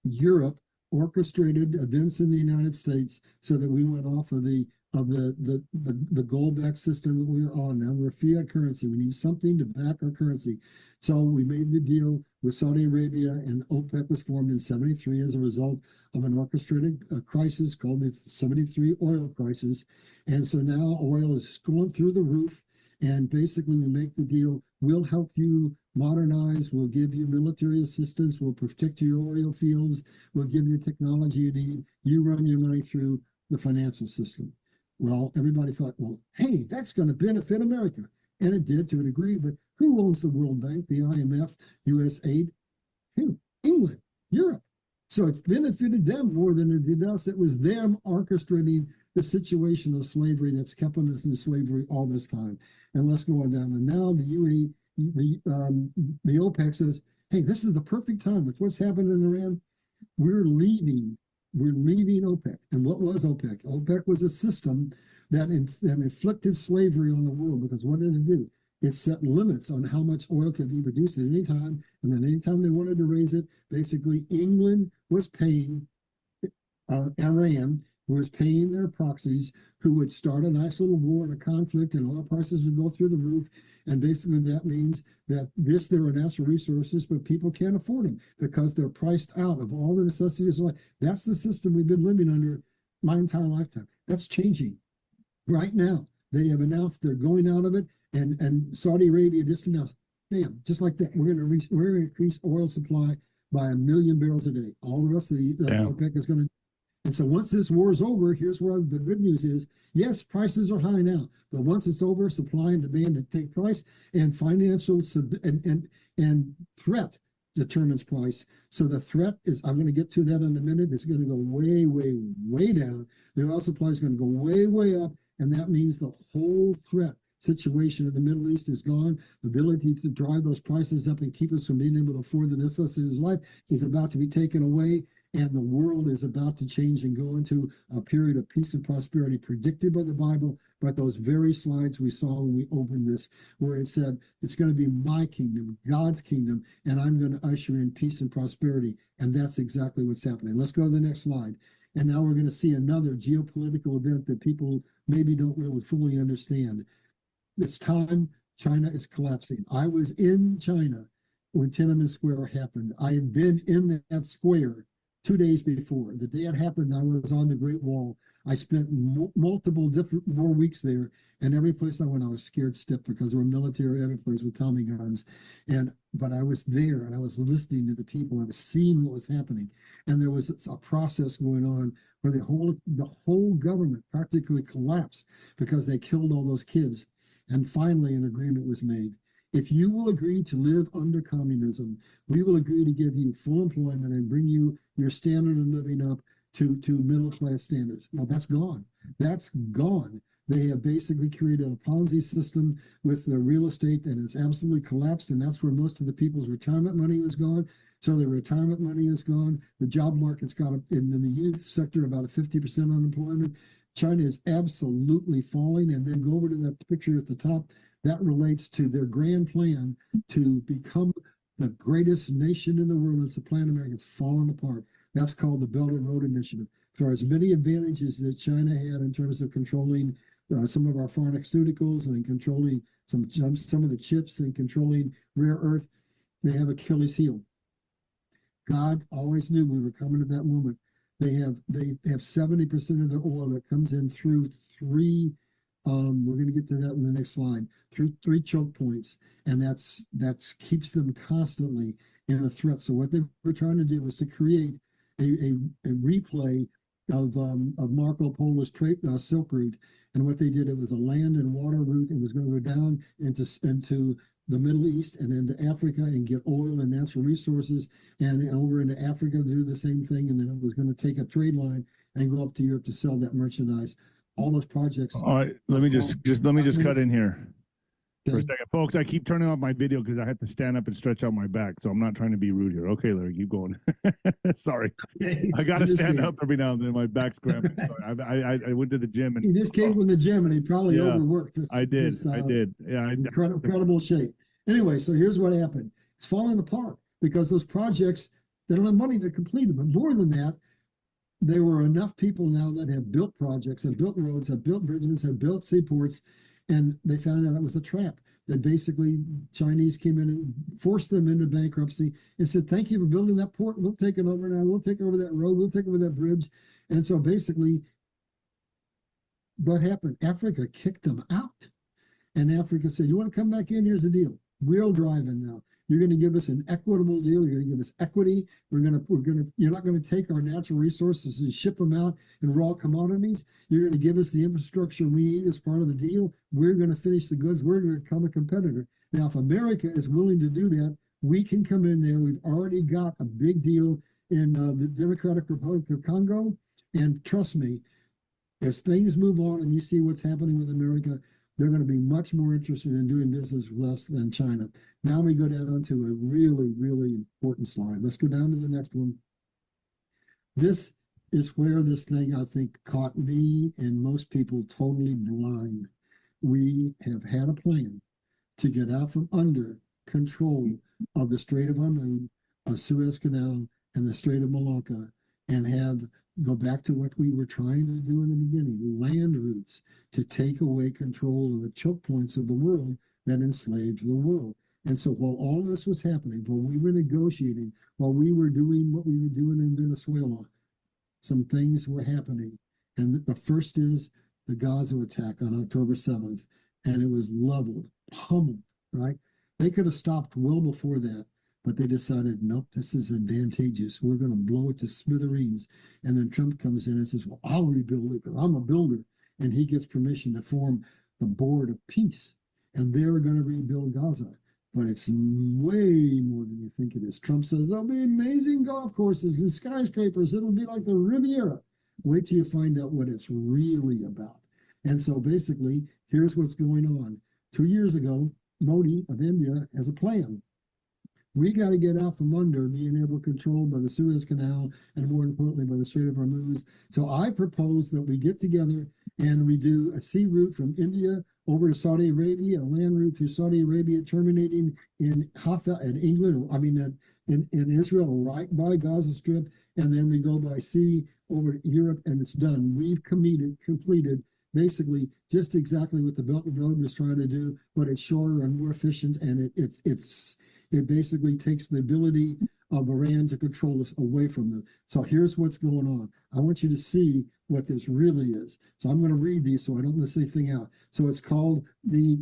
[SPEAKER 2] Europe orchestrated events in the United States so that we went off of the gold-backed system that we were on. Now we're a fiat currency. We need something to back our currency. So we made the deal with Saudi Arabia, and OPEC was formed in 73 as a result of an orchestrated crisis called the 73 oil crisis. And so now oil is going through the roof. And basically we make the deal. We'll help you modernize. We'll give you military assistance. We'll protect your oil fields. We'll give you the technology you need. You run your money through the financial system. Well, everybody thought, well, hey, that's going to benefit America. And it did to a degree, but who owns the World Bank, the IMF, US aid? Who? England, Europe. So it benefited them more than it did us. It was them orchestrating the situation of slavery that's kept us in slavery all this time. And let's go on down. And now the OPEC says, hey, this is the perfect time with what's happening in Iran. We're leaving OPEC. And what was OPEC? OPEC was a system that inflicted slavery on the world, because what did it do? it set limits on how much oil could be produced at any time. And then anytime they wanted to raise it, basically England was paying Iran, who was paying their proxies, who would start a nice little war and a conflict, and oil prices would go through the roof. And basically that means that there are natural resources, but people can't afford them because they're priced out of all the necessities of life. That's the system we've been living under my entire lifetime. That's changing right now. They have announced they're going out of it, and Saudi Arabia just announced, bam, just like that, we're going to increase oil supply by 1 million barrels a day. All the rest of the OPEC is going to. And so once this war is over, here's where the good news is. Yes, prices are high now, but once it's over, supply and demand take price, and financial and threat determines price. So the threat is, I'm going to get to that in a minute, it's going to go way, way, way down. The oil supply is going to go way, way up, and that means the whole threat situation in the Middle East is gone. The ability to drive those prices up and keep us from being able to afford the necessities of life is about to be taken away. And the world is about to change and go into a period of peace and prosperity predicted by the Bible, but those very slides we saw when we opened this, where it said, it's going to be my kingdom, God's kingdom, and I'm going to usher in peace and prosperity. And that's exactly what's happening. Let's go to the next slide. And now we're going to see another geopolitical event that people maybe don't really fully understand. It's time China is collapsing. I was in China when Tiananmen Square happened. I had been in that square 2 days before. The day it happened, I was on the Great Wall. I spent multiple different more weeks there, and every place I went, I was scared stiff because there were military every place with Tommy guns. But I was there, and I was listening to the people. I was seeing what was happening, and there was a process going on where the whole government practically collapsed because they killed all those kids. And finally, an agreement was made. If you will agree to live under communism, we will agree to give you full employment and bring you your standard of living up to middle class standards. Well, that's gone. That's gone. They have basically created a Ponzi system with the real estate, and it's absolutely collapsed. And that's where most of the people's retirement money was gone. So the retirement money is gone. The job market's got in the youth sector about a 50% unemployment. China is absolutely falling. And then go over to that picture at the top. That relates to their grand plan to become the greatest nation in the world. It's the plan America's fallen apart. That's called the Belt and Road Initiative. There are as many advantages that China had in terms of controlling some of our pharmaceuticals and controlling some of the chips and controlling rare earth. They have Achilles heel. God always knew we were coming to that moment. They have 70% of their oil that comes in through three. We're going to get to that in the next slide. Through three choke points, and that's keeps them constantly in a threat. So what they were trying to do was to create a replay of Marco Polo's Silk Route, and what they did, it was a land and water route. It was going to go down into the Middle East and into Africa and get oil and natural resources, and over into Africa to do the same thing, and then it was going to take a trade line and go up to Europe to sell that merchandise. All those projects.
[SPEAKER 1] All right, let me just cut in here for a second, folks. I keep turning off my video because I have to stand up and stretch out my back, so I'm not trying to be rude here. Okay, Larry, keep going. Sorry, I got to stand up every now and then. My back's cramping. Sorry. I went to the gym and
[SPEAKER 2] he just came from the gym and he probably overworked.
[SPEAKER 1] I did. Yeah,
[SPEAKER 2] incredible shape. Anyway, so here's what happened. It's falling apart because those projects, they don't have money to complete them. But more than that, there were enough people now that have built projects, have built roads, have built bridges, have built seaports, and they found out it was a trap. That basically Chinese came in and forced them into bankruptcy and said, thank you for building that port. We'll take it over now. We'll take over that road. We'll take over that bridge. And so basically, what happened? Africa kicked them out. And Africa said, you want to come back in? Here's the deal. We'll drive in now. You're going to give us an equitable deal. You're going to give us equity. You're not going to take our natural resources and ship them out in raw commodities. You're going to give us the infrastructure we need as part of the deal. We're going to finish the goods. We're going to become a competitor. Now, if America is willing to do that, we can come in there. We've already got a big deal in the Democratic Republic of Congo. And trust me, as things move on and you see what's happening with America, they're going to be much more interested in doing business with us than China. Now we go down to a really, really important slide. Let's go down to the next one. This is where this thing, I think, caught me and most people totally blind. We have had a plan to get out from under control of the Strait of Hormuz, a Suez Canal, and the Strait of Malacca, and go back to what we were trying to do in the beginning, land routes to take away control of the choke points of the world that enslaved the world. And so while all this was happening, while we were negotiating, while we were doing what we were doing in Venezuela, some things were happening. And the first is the Gaza attack on October 7th, and it was leveled, pummeled, right? They could have stopped well before that, but they decided, nope, this is advantageous. We're going to blow it to smithereens. And then Trump comes in and says, well, I'll rebuild it because I'm a builder. And he gets permission to form the Board of Peace. And they're going to rebuild Gaza. But it's way more than you think it is. Trump says there'll be amazing golf courses and skyscrapers. It'll be like the Riviera. Wait till you find out what it's really about. And so basically, here's what's going on. 2 years ago, Modi of India has a plan. We got to get out from under being able to control by the Suez Canal and more importantly by the Strait of Hormuz. So I propose that we get together and we do a sea route from India over to Saudi Arabia, a land route through Saudi Arabia terminating in Haifa in England, in Israel, right by Gaza Strip, and then we go by sea over to Europe and it's done. We've completed basically just exactly what the Belt and Road was trying to do, but it's shorter and more efficient, and it basically takes the ability of Iran to control us away from them. So here's what's going on. I want you to see what this really is. So I'm going to read these so I don't miss anything out. So it's called the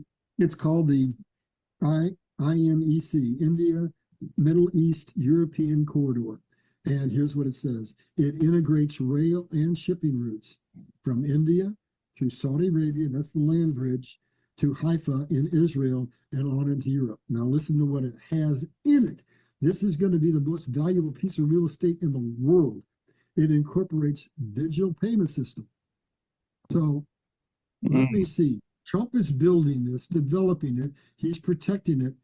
[SPEAKER 2] IMEC, India, Middle East, European Corridor. And here's what it says. It integrates rail and shipping routes from India to Saudi Arabia, that's the land bridge, to Haifa in Israel and on into Europe. Now listen to what it has in it. This is going to be the most valuable piece of real estate in the world. It incorporates digital payment system. So let me see. Trump is building this, developing it. He's protecting it.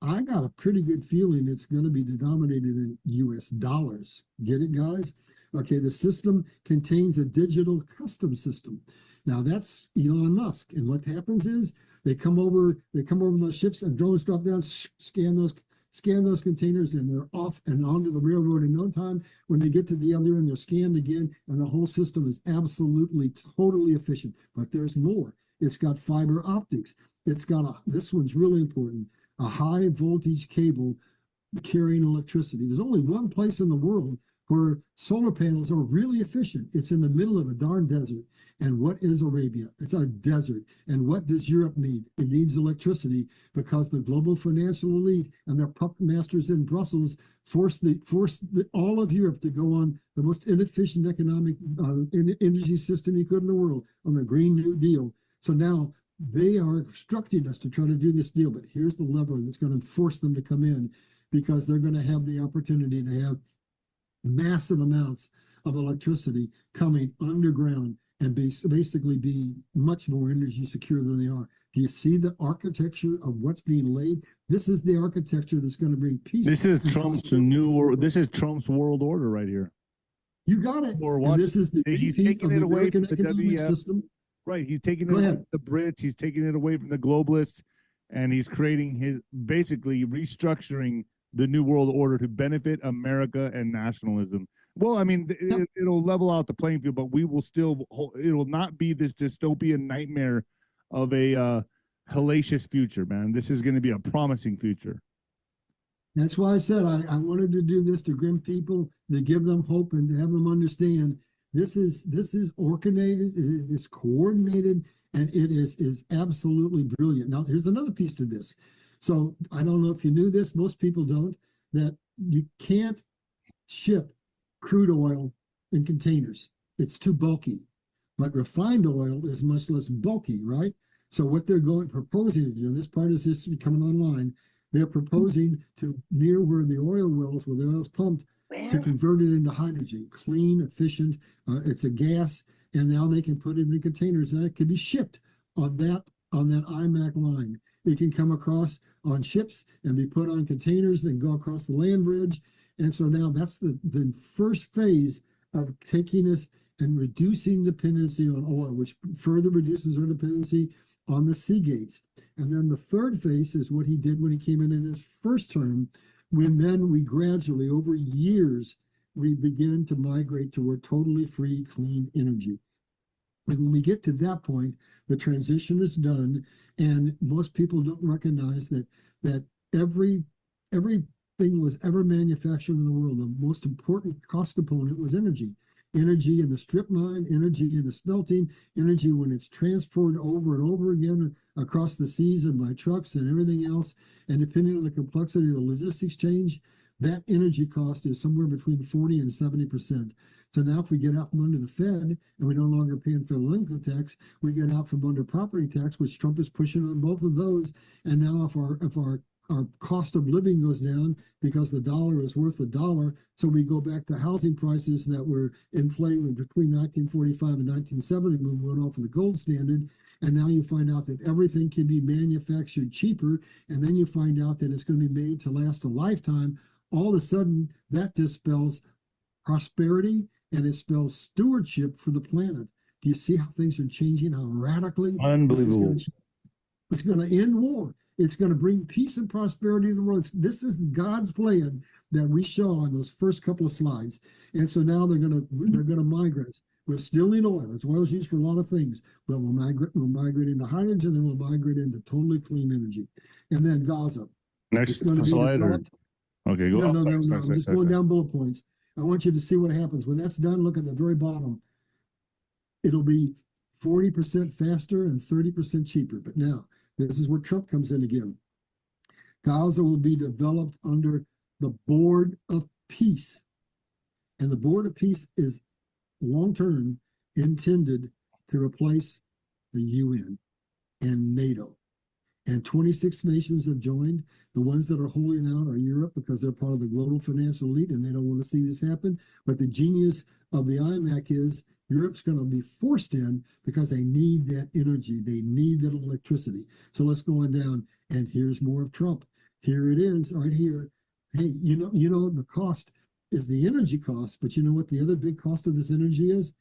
[SPEAKER 2] I got a pretty good feeling it's going to be denominated in US dollars. Get it, guys? Okay, the system contains a digital custom system. Now that's Elon Musk. And what happens is they come over those ships and drones drop down, scan those containers, and they're off and onto the railroad in no time. When they get to the other end, they're scanned again, and the whole system is absolutely, totally efficient. But there's more. It's got fiber optics. It's got this one's really important, a high voltage cable carrying electricity. There's only one place in the world where solar panels are really efficient. It's in the middle of a darn desert. And what is Arabia? It's a desert. And what does Europe need? It needs electricity because the global financial elite and their puppet masters in Brussels forced all of Europe to go on the most inefficient economic energy system you could in the world on the Green New Deal. So now they are obstructing us to try to do this deal. But here's the lever that's going to force them to come in because they're going to have the opportunity to have massive amounts of electricity coming underground and basically be much more energy secure than they are. Do you see the architecture of what's being laid? This is the architecture that's going to bring peace.
[SPEAKER 1] This is Trump's Trump's world order right here.
[SPEAKER 2] You got it. And this is the
[SPEAKER 1] he's taking it away from the WEF
[SPEAKER 2] system.
[SPEAKER 1] Right. He's taking it away from the Brits. He's taking it away from the globalists, and he's creating basically restructuring the new world order to benefit America and nationalism. Well, I mean, it'll level out the playing field, but it will not be this dystopian nightmare of a hellacious future, man. This is going to be a promising future.
[SPEAKER 2] That's why I said I wanted to do this to grim people, to give them hope and to have them understand this is organized, it is coordinated, and it is absolutely brilliant. Now, here's another piece to this. So I don't know if you knew this, most people don't, that you can't ship crude oil in containers. It's too bulky. But refined oil is much less bulky, right? So what they're proposing to do, this part is this coming online, they're proposing to near where the oil wells, where the oil is pumped, to convert it into hydrogen, clean, efficient. It's a gas, and now they can put it in containers, and it can be shipped on that IMAC line. It can come across on ships and be put on containers and go across the land bridge. And so now that's the first phase of taking us and reducing dependency on oil, which further reduces our dependency on the sea gates. And then the third phase is what he did when he came in his first term, when then we gradually, over years, we begin to migrate toward totally free, clean energy. And when we get to that point, the transition is done, and most people don't recognize that everything was ever manufactured in the world. The most important cost component was energy. Energy in the strip mine, energy in the smelting, energy when it's transported over and over again across the seas and by trucks and everything else. And depending on the complexity of the logistics change, that energy cost is somewhere between 40 and 70%. So now if we get out from under the Fed and we no longer pay federal income tax, we get out from under property tax, which Trump is pushing on both of those. And now if our cost of living goes down because the dollar is worth a dollar, so we go back to housing prices that were in play between 1945 and 1970 when we went off of the gold standard. And now you find out that everything can be manufactured cheaper, and then you find out that it's going to be made to last a lifetime. All of a sudden, that just spells prosperity, and it spells stewardship for the planet. Do you see how things are changing, how radically?
[SPEAKER 1] Unbelievable.
[SPEAKER 2] It's going to end war. It's going to bring peace and prosperity to the world. This is God's plan that we show on those first couple of slides. And so now they're going to migrate. We'll still need oil. Oil is used for a lot of things, but we'll migrate into hydrogen, then we'll migrate into totally clean energy. And then Gaza.
[SPEAKER 1] Next slide. Okay, go.
[SPEAKER 2] No. I'm just going down bullet points. I want you to see what happens. When that's done, look at the very bottom. It'll be 40% faster and 30% cheaper. But now, this is where Trump comes in again. Gaza will be developed under the Board of Peace. And the Board of Peace is long-term intended to replace the UN and NATO. And 26 nations have joined. The ones that are holding out are Europe because they're part of the global financial elite and they don't want to see this happen. But the genius of the IMAC is Europe's going to be forced in because they need that energy. They need that electricity. So let's go on down. And here's more of Trump. Here it is right here. Hey, you know, the cost is the energy cost, but you know what the other big cost of this energy is?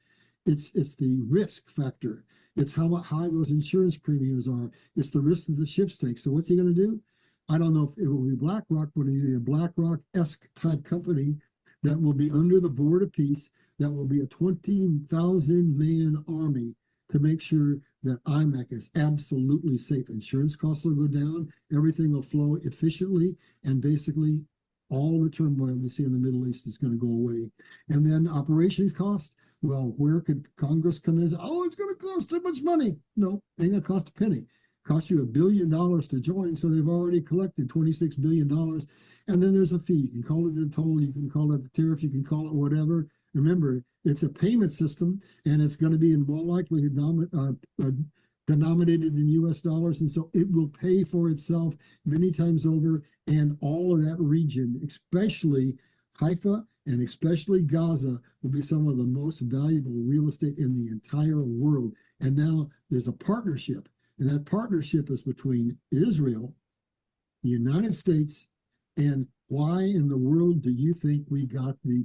[SPEAKER 2] It's the risk factor. It's how high those insurance premiums are. It's the risk that the ships take. So what's he going to do? I don't know if it will be BlackRock, but it'll be a BlackRock-esque type company that will be under the Board of Peace, that will be a 20,000-man army to make sure that IMAC is absolutely safe. Insurance costs will go down, everything will flow efficiently, and basically all the turmoil we see in the Middle East is going to go away. And then operations cost, well, where could Congress come in and say, oh, it's going to cost too much money? No, it ain't going to cost a penny. It costs you $1 billion to join, so they've already collected $26 billion. And then there's a fee. You can call it a toll, you can call it a tariff, you can call it whatever. Remember, it's a payment system, and it's going to be in more likely denominated in U.S. dollars, and so it will pay for itself many times over. And all of that region, especially Haifa and especially Gaza, will be some of the most valuable real estate in the entire world. And now there's a partnership, and that partnership is between Israel, the United States, and why in the world do you think we got the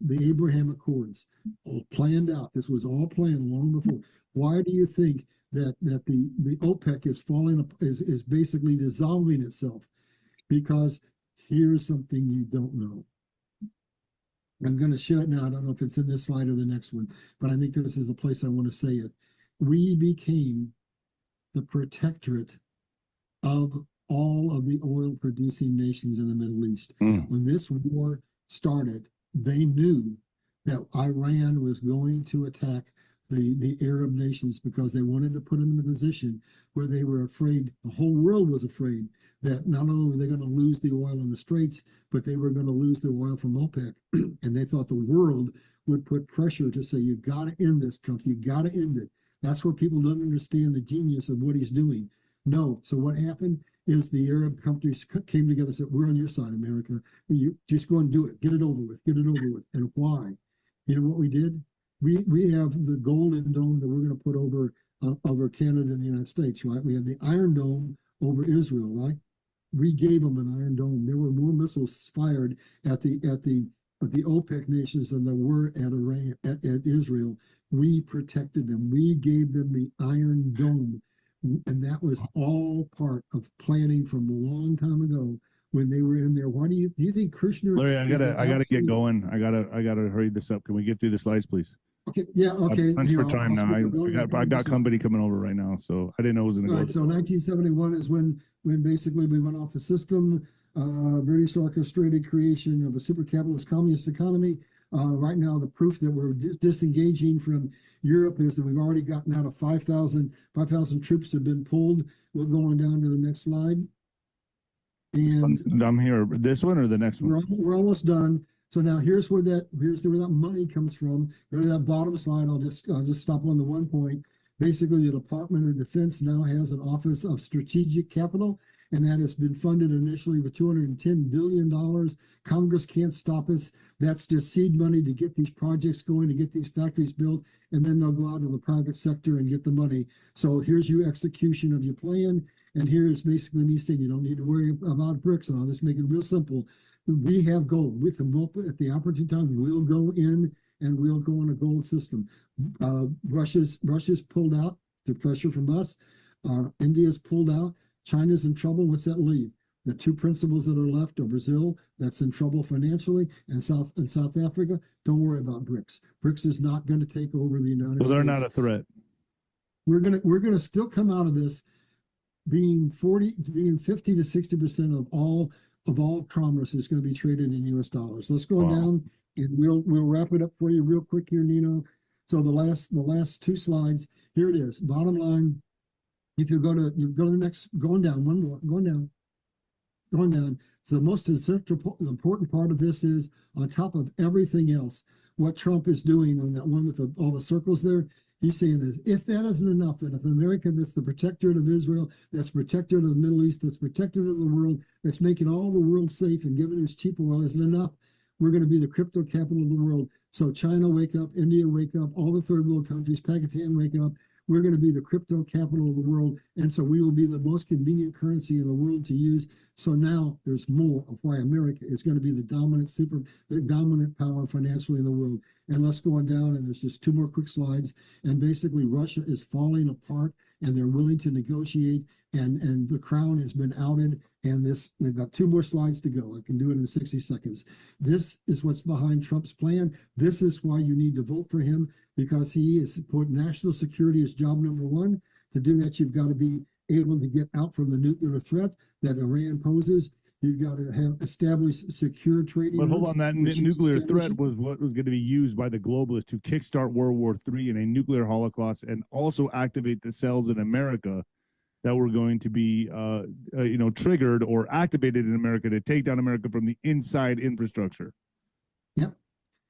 [SPEAKER 2] Abraham Accords all planned out? This was all planned long before. Why do you think that the OPEC is is basically dissolving itself? Because here's something you don't know. I'm going to show it now. I don't know if it's in this slide or the next one, but I think this is the place I want to say it. We became the protectorate of all of the oil producing nations in the Middle East. When this war started, they knew that Iran was going to attack the Arab nations because they wanted to put them in a position where they were afraid, the whole world was afraid, that not only were they going to lose the oil in the Straits, but they were going to lose the oil from OPEC. And they thought the world would put pressure to say, you got to end this, Trump, you got to end it. That's where people don't understand the genius of what he's doing. No. So what happened is the Arab countries came together and said, we're on your side, America. You just go and do it. Get it over with. Get it over with. And why? You know what we did? We have the Golden Dome that we're going to put over Canada and the United States, right? We have the Iron Dome over Israel, right? We gave them an Iron Dome. There were more missiles fired at the OPEC nations than there were at Iran, at Israel. We protected them. We gave them the Iron Dome. And that was all part of planning from a long time ago when they were in there. Why do you think Kirshner?
[SPEAKER 1] Larry,
[SPEAKER 2] is the
[SPEAKER 1] I gotta get
[SPEAKER 2] absolute-
[SPEAKER 1] going. I gotta hurry this up. Can we get through the slides, please?
[SPEAKER 2] Okay, yeah, okay.
[SPEAKER 1] Thanks
[SPEAKER 2] Here,
[SPEAKER 1] for time
[SPEAKER 2] I'll
[SPEAKER 1] now.
[SPEAKER 2] skip it.
[SPEAKER 1] I got company coming over right now, so I didn't know it was gonna
[SPEAKER 2] All
[SPEAKER 1] go.
[SPEAKER 2] right, so 1971 is when basically we went off the system. British orchestrated creation of a super capitalist communist economy. Right now, the proof that we're disengaging from Europe is that we've already gotten out of 5,000 troops have been pulled. We're going down to the next slide. And
[SPEAKER 1] I'm here. This one or the next one?
[SPEAKER 2] we're almost done. So now here's where that money comes from. Go to that bottom slide. I'll just stop on the one point. Basically, the Department of Defense now has an Office of Strategic Capital, and that has been funded initially with $210 billion. Congress can't stop us. That's just seed money to get these projects going, to get these factories built, and then they'll go out to the private sector and get the money. So here's your execution of your plan. And here is basically me saying you don't need to worry about bricks, and I'll just make it real simple. We have gold. With the at the opportune time, we'll go in and we'll go on a gold system. Russia's pulled out the pressure from us. India's pulled out. China's in trouble. What's that leave? The two principals that are left are Brazil, that's in trouble financially, and South Africa. Don't worry about BRICS. BRICS is not going to take over the United States.
[SPEAKER 1] So they're not a threat.
[SPEAKER 2] We're gonna still come out of this being 50 to 60% of all commerce is going to be traded in US dollars. Let's go down and we'll wrap it up for you real quick here, Nino. So the last two slides, here it is. Bottom line, if you go to the next, going down, one more, going down. So the most important part of this is, on top of everything else, what Trump is doing on that one with all the circles there. He's saying that if that isn't enough, and if America that's the protectorate of Israel, that's protectorate of the Middle East, that's protectorate of the world, that's making all the world safe and giving us cheap oil isn't enough, we're going to be the crypto capital of the world. So China, wake up. India, wake up. All the third world countries, Pakistan, wake up. We're going to be the crypto capital of the world. And so we will be the most convenient currency in the world to use. So now there's more of why America is going to be the dominant power financially in the world. And let's go on down, and there's just two more quick slides. And basically Russia is falling apart, and they're willing to negotiate, and the crown has been outed. And they've got two more slides to go. I can do it in 60 seconds. This is what's behind Trump's plan. This is why you need to vote for him, because he has put national security as job number one. To do that, you've got to be able to get out from the nuclear threat that Iran poses. You've got to have established secure trading.
[SPEAKER 1] But hold on, that nuclear threat was what was going to be used by the globalists to kickstart World War III and a nuclear holocaust, and also activate the cells in America that were going to be, triggered or activated in America to take down America from the inside infrastructure.
[SPEAKER 2] Yep,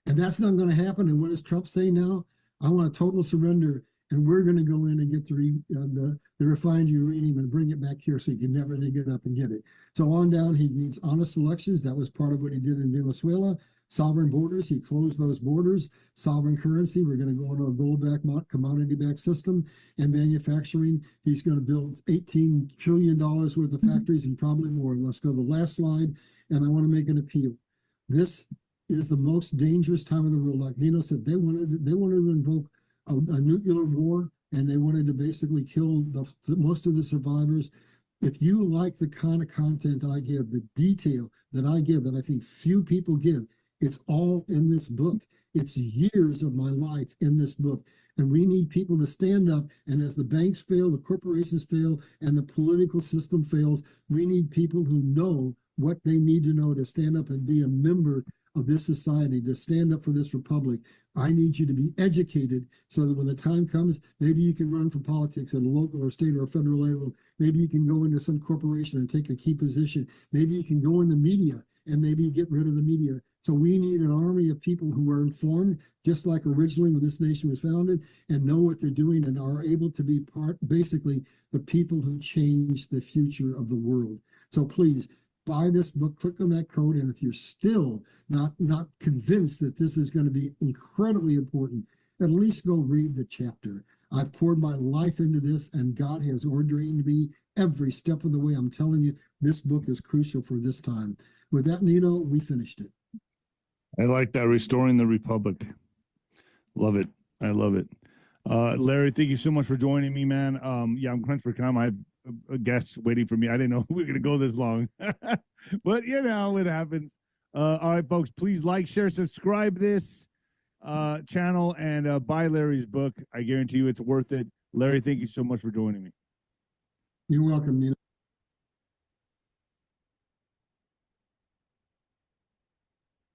[SPEAKER 2] and that's not going to happen. And what does Trump say now? I want a total surrender, and we're going to go in and get the refined uranium and bring it back here so you can never dig it up and get it. So on down, he needs honest elections. That was part of what he did in Venezuela. Sovereign borders, he closed those borders. Sovereign currency, we're going to go into a gold-backed, commodity-backed system. And manufacturing, he's going to build $18 trillion worth of factories and probably more. Let's go to the last slide, and I want to make an appeal. This is the most dangerous time in the world. Like Nino said, they wanted to invoke a nuclear war, and they wanted to basically kill most of the survivors. If you like the kind of content I give, the detail that I give, that I think few people give, it's all in this book. It's years of my life in this book. And we need people to stand up. And as the banks fail, the corporations fail, and the political system fails, we need people who know what they need to know to stand up and be a member of this society, to stand up for this republic. I need you to be educated so that when the time comes, maybe you can run for politics at a local or state or a federal level. Maybe you can go into some corporation and take a key position. Maybe you can go in the media and maybe get rid of the media. So we need an army of people who are informed, just like originally when this nation was founded, and know what they're doing and are able to be basically the people who change the future of the world. So please buy this book, click on that code, and if you're still not convinced that this is going to be incredibly important, at least go read the chapter. I've poured my life into this, and God has ordained me every step of the way. I'm telling you, this book is crucial for this time. With that, Nino, we finished it.
[SPEAKER 1] I like that, restoring the republic. Love it. I love it. Larry, thank you so much for joining me, man. Yeah, I'm crunched for time. I have a guest waiting for me. I didn't know we were going to go this long, but you know, it happens. All right, folks, please like, share, subscribe this channel, and buy Larry's book. I guarantee you it's worth it. Larry, thank you so much for joining me.
[SPEAKER 2] You're welcome, Nina.